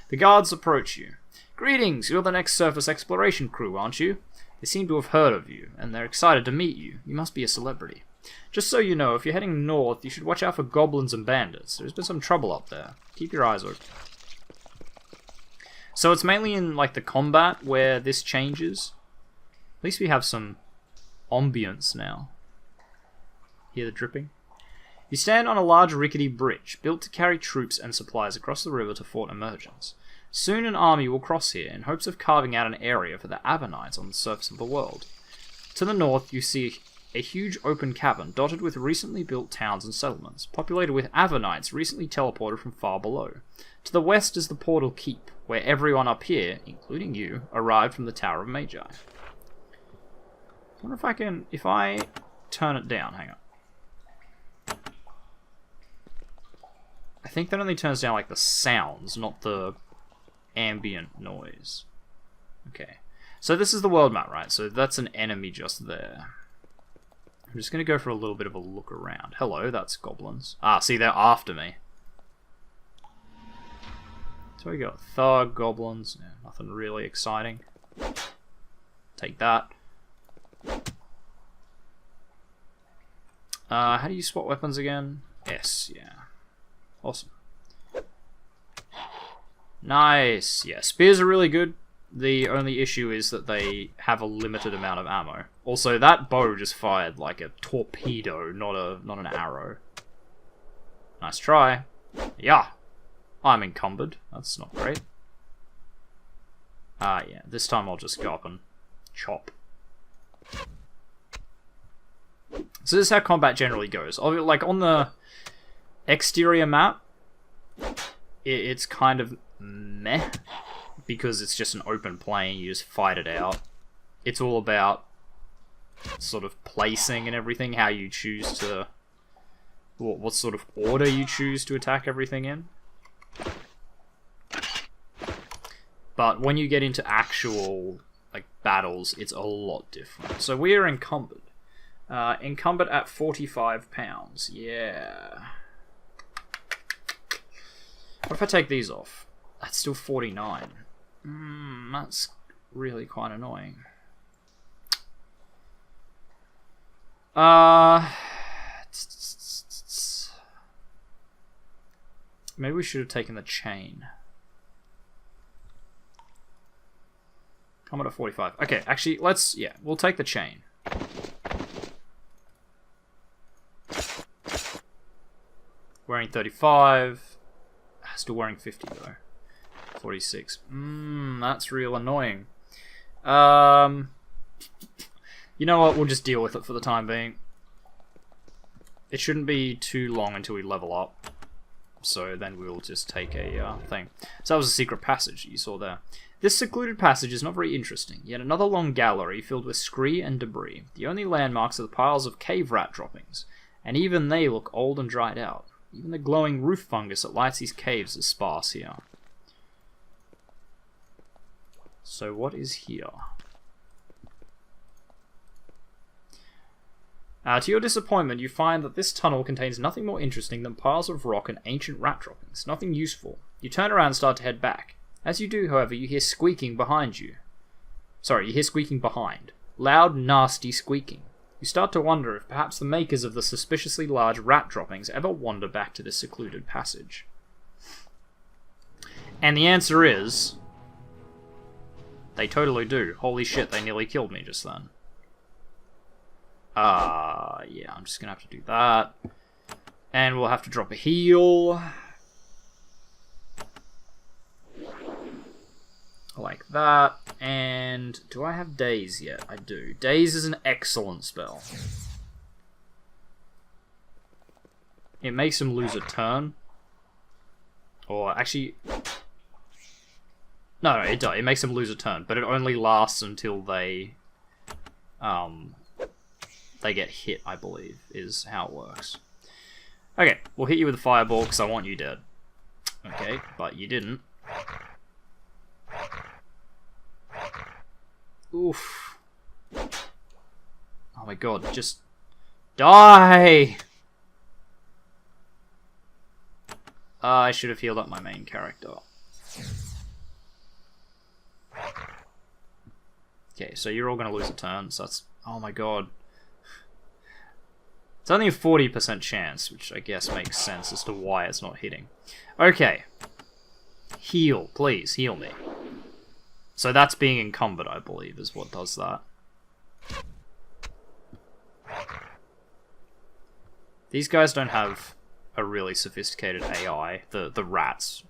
The guards approach you. Greetings, you're the next surface exploration crew, aren't you? They seem to have heard of you, and they're excited to meet you. You must be a celebrity. Just so you know, if you're heading north, you should watch out for goblins and bandits. There's been some trouble up there. Keep your eyes open. So it's mainly in like the combat where this changes. At least we have some ambience now. Hear the dripping? You stand on a large rickety bridge, built to carry troops and supplies across the river to Fort Emergence. Soon an army will cross here in hopes of carving out an area for the Avernites on the surface of the world. To the north you see a huge open cavern dotted with recently built towns and settlements, populated with Avernites recently teleported from far below. To the west is the Portal Keep, where everyone up here, including you, arrived from the Tower of Magi. I wonder if I can... if I turn it down, hang on. I think that only turns down like the sounds, not the ambient noise. Okay. So this is the world map, right? So that's an enemy just there. I'm just going to go for a little bit of a look around. Hello, that's goblins. Ah, see, they're after me. So we got thug, goblins. Yeah, nothing really exciting. Take that. How do you swap weapons again? S, yeah. Awesome. Nice. Yeah, spears are really good. The only issue is that they have a limited amount of ammo. Also, that bow just fired like a torpedo, not an arrow. Nice try. Yeah. I'm encumbered. That's not great. Yeah. This time I'll just go up and chop. So this is how combat generally goes. Like on the exterior map, it's kind of meh, because it's just an open plane, you just fight it out. It's all about sort of placing and everything, how you choose to... what sort of order you choose to attack everything in. But when you get into actual like battles, it's a lot different. So we are encumbered. Encumbered at 45 pounds. Yeah. What if I take these off? That's still 49. That's really quite annoying. Maybe we should have taken the chain. I'm at 45. Okay, actually, we'll take the chain. Wearing 35. Still wearing 50 though. 46. That's real annoying. You know what? We'll just deal with it for the time being. It shouldn't be too long until we level up. So then we'll just take a thing. So that was a secret passage you saw there. This secluded passage is not very interesting. Yet another long gallery filled with scree and debris. The only landmarks are the piles of cave rat droppings. and even they look old and dried out. Even the glowing roof fungus that lights these caves is sparse here. So what is here? To your disappointment, you find that this tunnel contains nothing more interesting than piles of rock and ancient rat droppings. Nothing useful. You turn around and start to head back. As you do, however, you hear squeaking behind you. Sorry, you hear squeaking behind. Loud, nasty squeaking. You start to wonder if perhaps the makers of the suspiciously large rat droppings ever wander back to this secluded passage. And the answer is... they totally do. Holy shit, they nearly killed me just then. Yeah, I'm just gonna have to do that. And we'll have to drop a heal. Like that. And do I have Daze yet? I do. Daze is an excellent spell. It makes him lose a turn. Or actually... No, it does. It makes him lose a turn, but it only lasts until they get hit, I believe, is how it works. Okay, we'll hit you with a fireball because I want you dead. Okay, but you didn't. Oof. Oh my god, just die! I should have healed up my main character. Okay, so you're all going to lose a turn, so that's... oh my god. It's only a 40% chance, which I guess makes sense as to why it's not hitting. Okay. Heal, please, heal me. So that's being encumbered, I believe, is what does that. These guys don't have a really sophisticated AI. The rats,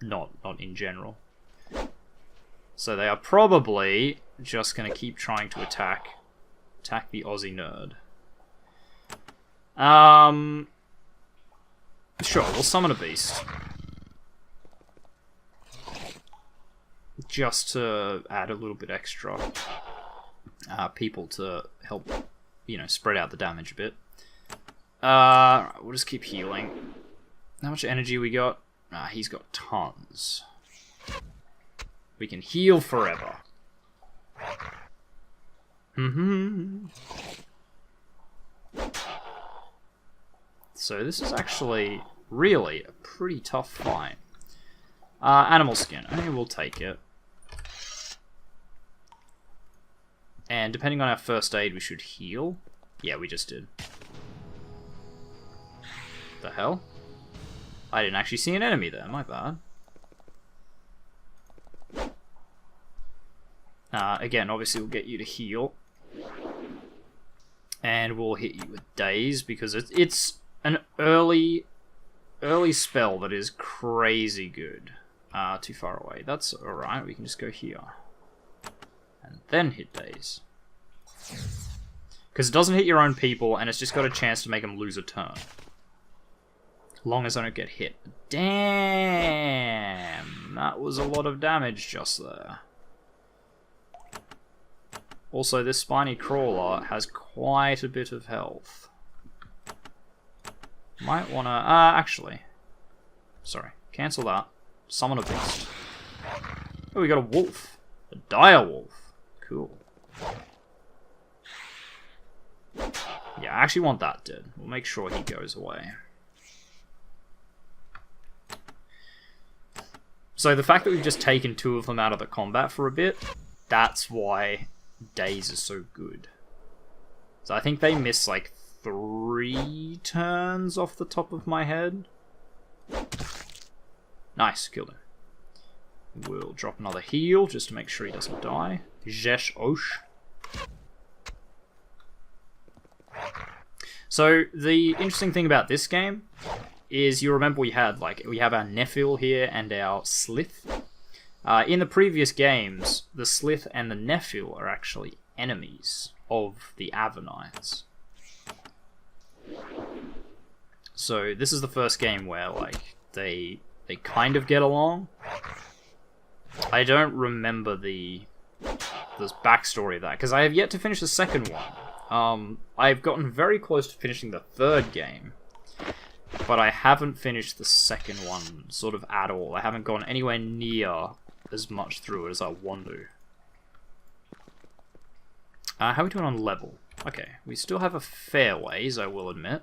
not in general. So they are probably just going to keep trying to attack the TheOzzieNerd. Sure, we'll summon a beast. Just to add a little bit extra people to help, you know, spread out the damage a bit. We'll just keep healing. How much energy we got? He's got tons. We can heal forever. So this is actually really a pretty tough fight. Animal skin. Okay, we'll take it. And depending on our first aid, we should heal. Yeah, we just did. The hell? I didn't actually see an enemy there, my bad. Again, obviously we'll get you to heal. And we'll hit you with Daze, because it's an early spell that is crazy good. Too far away. That's alright, we can just go here. And then hit Daze. Because it doesn't hit your own people, and it's just got a chance to make them lose a turn. As long as I don't get hit. Damn! That was a lot of damage just there. Also, this spiny crawler has quite a bit of health. Might wanna... actually. Sorry. Cancel that. Summon a beast. Oh, we got a wolf. A dire wolf. Cool. Yeah, I actually want that dead. We'll make sure he goes away. So the fact that we've just taken two of them out of the combat for a bit, that's why Daze is so good. So I think they miss like 3 turns off the top of my head. Nice, killed him. We'll drop another heal just to make sure he doesn't die. Jesh Osh. So the interesting thing about this game is you remember we have our Nephil here and our Slith. In the previous games, the Slith and the Nephil are actually enemies of the Avernites. So this is the first game where like they kind of get along. I don't remember the backstory of that because I have yet to finish the second one. I've gotten very close to finishing the third game, but I haven't finished the second one sort of at all. I haven't gone anywhere near as much through it as I want to. How are we doing on level? Okay, we still have a fair ways, I will admit.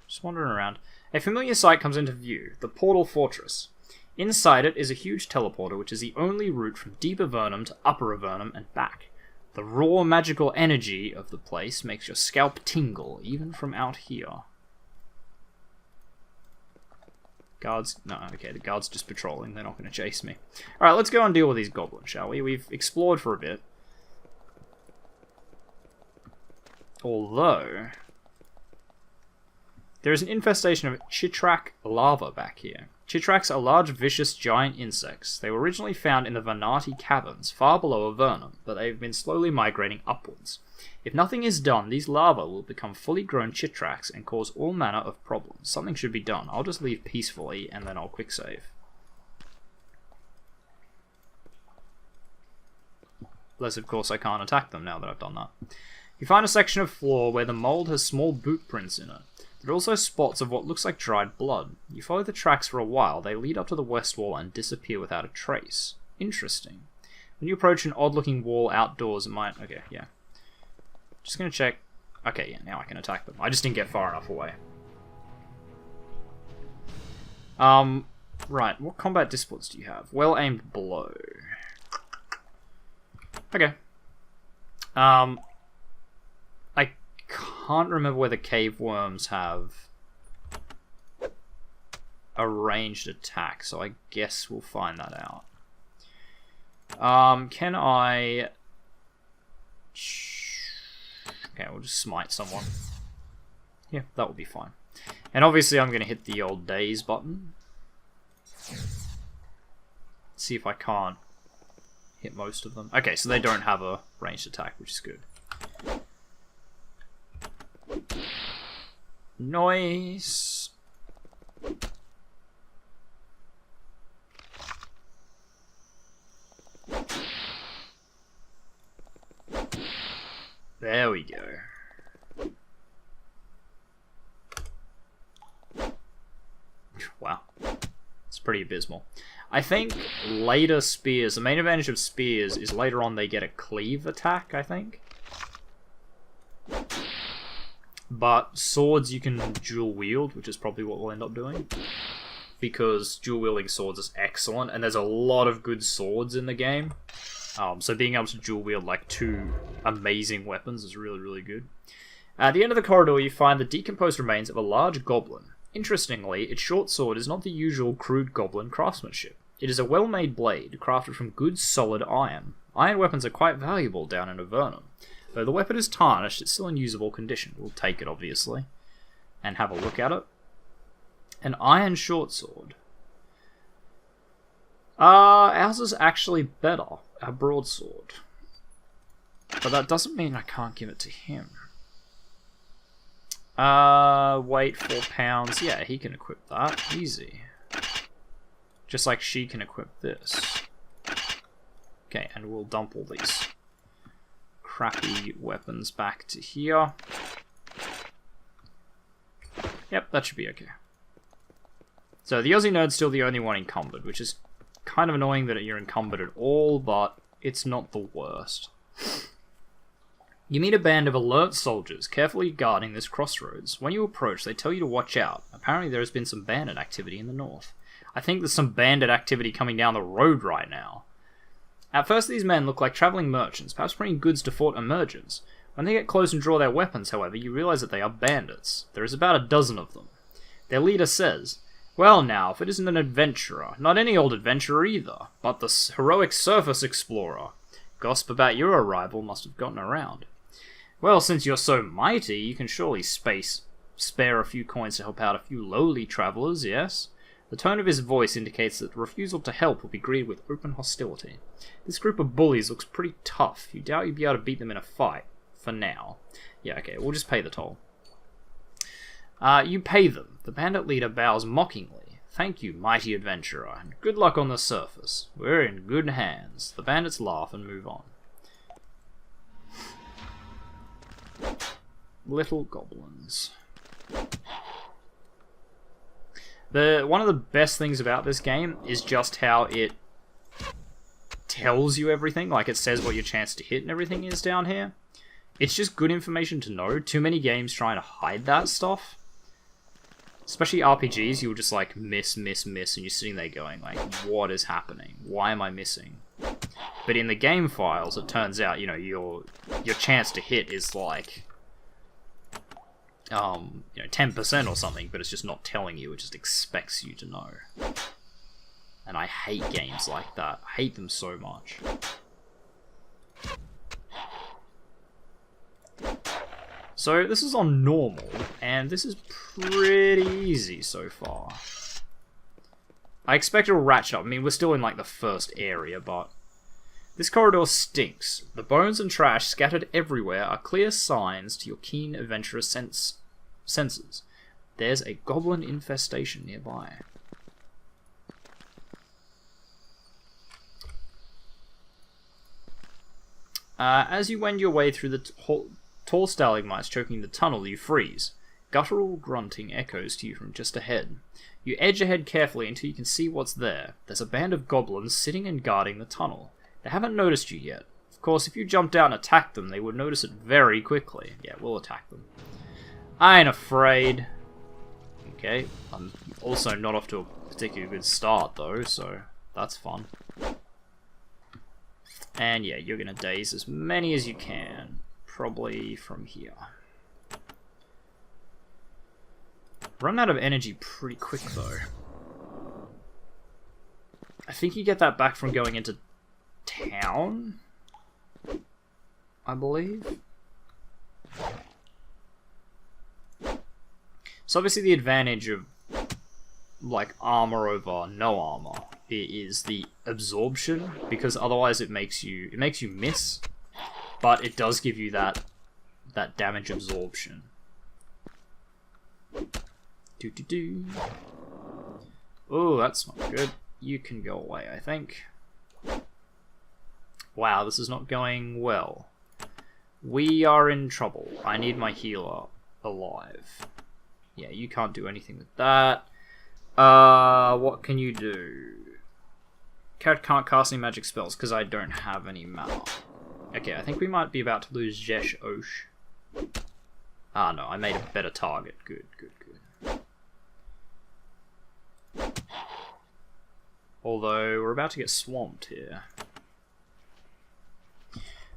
Just wandering around. A familiar sight comes into view, the Portal Fortress. Inside it is a huge teleporter, which is the only route from Deep Avernum to Upper Avernum and back. The raw magical energy of the place makes your scalp tingle, even from out here. Guards? No, okay, the guards just patrolling, they're not going to chase me. Alright, let's go and deal with these goblins, shall we? We've explored for a bit. Although, there is an infestation of chitrak larvae back here. Chitraks are large, vicious, giant insects. They were originally found in the Vanati caverns, far below Avernum, but they have been slowly migrating upwards. If nothing is done, these larvae will become fully grown chitraks and cause all manner of problems. Something should be done. I'll just leave peacefully, and then I'll quick save. Unless, of course, I can't attack them now that I've done that. You find a section of floor where the mold has small boot prints in it. There are also spots of what looks like dried blood. You follow the tracks for a while, they lead up to the west wall and disappear without a trace. Interesting. When you approach an odd-looking wall outdoors, it might... Okay, yeah. Just gonna check... Okay, yeah, now I can attack them. I just didn't get far enough away. Right, what combat disciplines do you have? Well-aimed blow. Okay. I can't remember whether cave worms have a ranged attack, so I guess we'll find that out. Can I... Okay, we'll just smite someone. Yeah, that will be fine. And obviously I'm going to hit the old daze button. See if I can't hit most of them. Okay, so they don't have a ranged attack, which is good. Nice. There we go. Wow. It's pretty abysmal. I think later spears, the main advantage of spears is later on they get a cleave attack, I think. But swords you can dual wield, which is probably what we'll end up doing. Because dual wielding swords is excellent, and there's a lot of good swords in the game. So being able to dual wield like two amazing weapons is really, really good. At the end of the corridor you find the decomposed remains of a large goblin. Interestingly, its short sword is not the usual crude goblin craftsmanship. It is a well-made blade, crafted from good solid iron. Iron weapons are quite valuable down in Avernum. Though the weapon is tarnished, it's still in usable condition. We'll take it, obviously, and have a look at it. An iron short sword. Ours is actually better, our broadsword. But that doesn't mean I can't give it to him. Weight 4 pounds. Yeah, he can equip that. Easy. Just like she can equip this. Okay, and we'll dump all these crappy weapons back to here. Yep, that should be okay. So the TheOzzieNerd's still the only one encumbered, which is kind of annoying that you're encumbered at all, but it's not the worst. You meet a band of alert soldiers carefully guarding this crossroads. When you approach, they tell you to watch out. Apparently there has been some bandit activity in the north. I think there's some bandit activity coming down the road right now. At first these men look like travelling merchants, perhaps bringing goods to Fort Emergence. When they get close and draw their weapons, however, you realise that they are bandits. There is about a dozen of them. Their leader says, "Well now, if it isn't an adventurer, not any old adventurer either, but the heroic surface explorer. Gossip about your arrival must have gotten around. Well, since you're so mighty, you can surely spare a few coins to help out a few lowly travellers, yes?" The tone of his voice indicates that the refusal to help will be greeted with open hostility. This group of bullies looks pretty tough. You doubt you'd be able to beat them in a fight. For now. Yeah, okay, we'll just pay the toll. You pay them. The bandit leader bows mockingly. "Thank you, mighty adventurer, and good luck on the surface. We're in good hands." The bandits laugh and move on. Little goblins. One of the best things about this game is just how it tells you everything. Like, it says what your chance to hit and everything is down here. It's just good information to know. Too many games trying to hide that stuff. Especially RPGs, you'll just like miss, and you're sitting there going like, what is happening? Why am I missing? But in the game files, it turns out, you know, your chance to hit is like, 10% or something, but it's just not telling you, it just expects you to know. And I hate games like that. I hate them so much. So this is on normal, and this is pretty easy so far. I expect it'll ratchet up. I mean, we're still in like the first area, but this corridor stinks. The bones and trash scattered everywhere are clear signs to your keen adventurous senses. There's a goblin infestation nearby. As you wend your way through the tall stalagmites choking the tunnel, you freeze. Guttural grunting echoes to you from just ahead. You edge ahead carefully until you can see what's there. There's a band of goblins sitting and guarding the tunnel. They haven't noticed you yet. Of course, if you jumped out and attacked them, they would notice it very quickly. Yeah, we'll attack them. I ain't afraid. Okay, I'm also not off to a particularly good start, though, so that's fun. And yeah, you're gonna daze as many as you can. Probably from here. Run out of energy pretty quick, though. I think you get that back from going into town, I believe. So obviously the advantage of like armor over no armor is the absorption, because otherwise it makes you miss, but it does give you that damage absorption. Oh, that's not good. You can go away, I think. Wow, this is not going well. We are in trouble. I need my healer alive. Yeah, you can't do anything with that. What can you do? Character can't cast any magic spells because I don't have any mana. Okay, I think we might be about to lose Jesh Osh. Ah, no, I made a better target. Good. Although, we're about to get swamped here.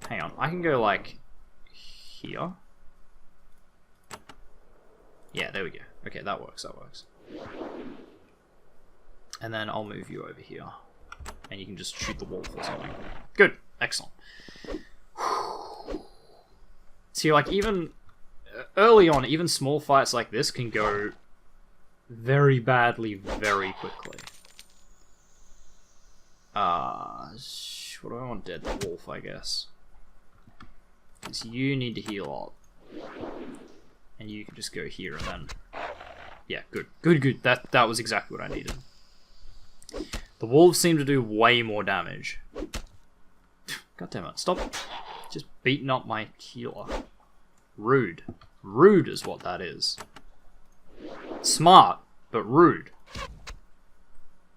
Hang on, I can go, like, here. Yeah, there we go. Okay, that works. And then I'll move you over here. And you can just shoot the wolf or something. Good. Excellent. See, like, even early on, even small fights like this can go very badly very quickly. What do I want? Dead wolf, I guess. Because you need to heal up. And you can just go here and then... Yeah, good. That was exactly what I needed. The wolves seem to do way more damage. God damn it, stop just beating up my healer. Rude. Rude is what that is. Smart, but rude.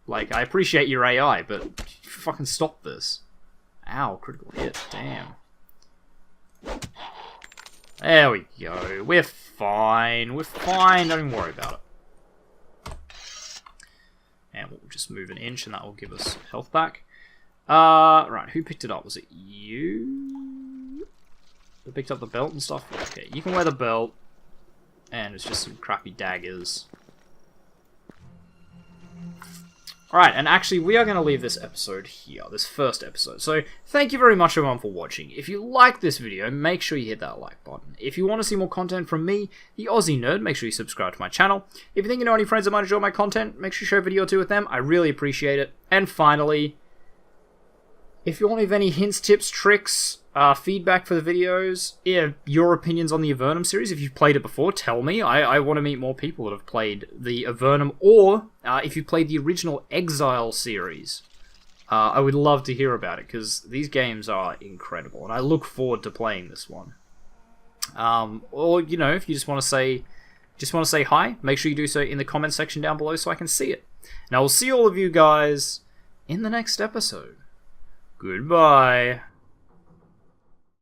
Like, I appreciate your AI, but fucking stop this. Ow, critical hit, damn. There we go, we're fine, don't even worry about it. And we'll just move an inch and that will give us health back. Right, who picked it up? Was it you? Who picked up the belt and stuff? Okay, you can wear the belt. And it's just some crappy daggers. Alright, and actually we are going to leave this episode here, this first episode. So, thank you very much everyone for watching. If you like this video, make sure you hit that like button. If you want to see more content from me, the Aussie Nerd, make sure you subscribe to my channel. If you think you know any friends that might enjoy my content, make sure you share a video or two with them. I really appreciate it. And finally, if you want to have any hints, tips, tricks, feedback for the videos, your opinions on the Avernum series, if you've played it before, tell me. I want to meet more people that have played the Avernum, or if you played the original Exile series. I would love to hear about it, because these games are incredible, and I look forward to playing this one. Or, you know, if you just want to say hi, make sure you do so in the comment section down below so I can see it. Now, we'll see all of you guys in the next episode. Goodbye.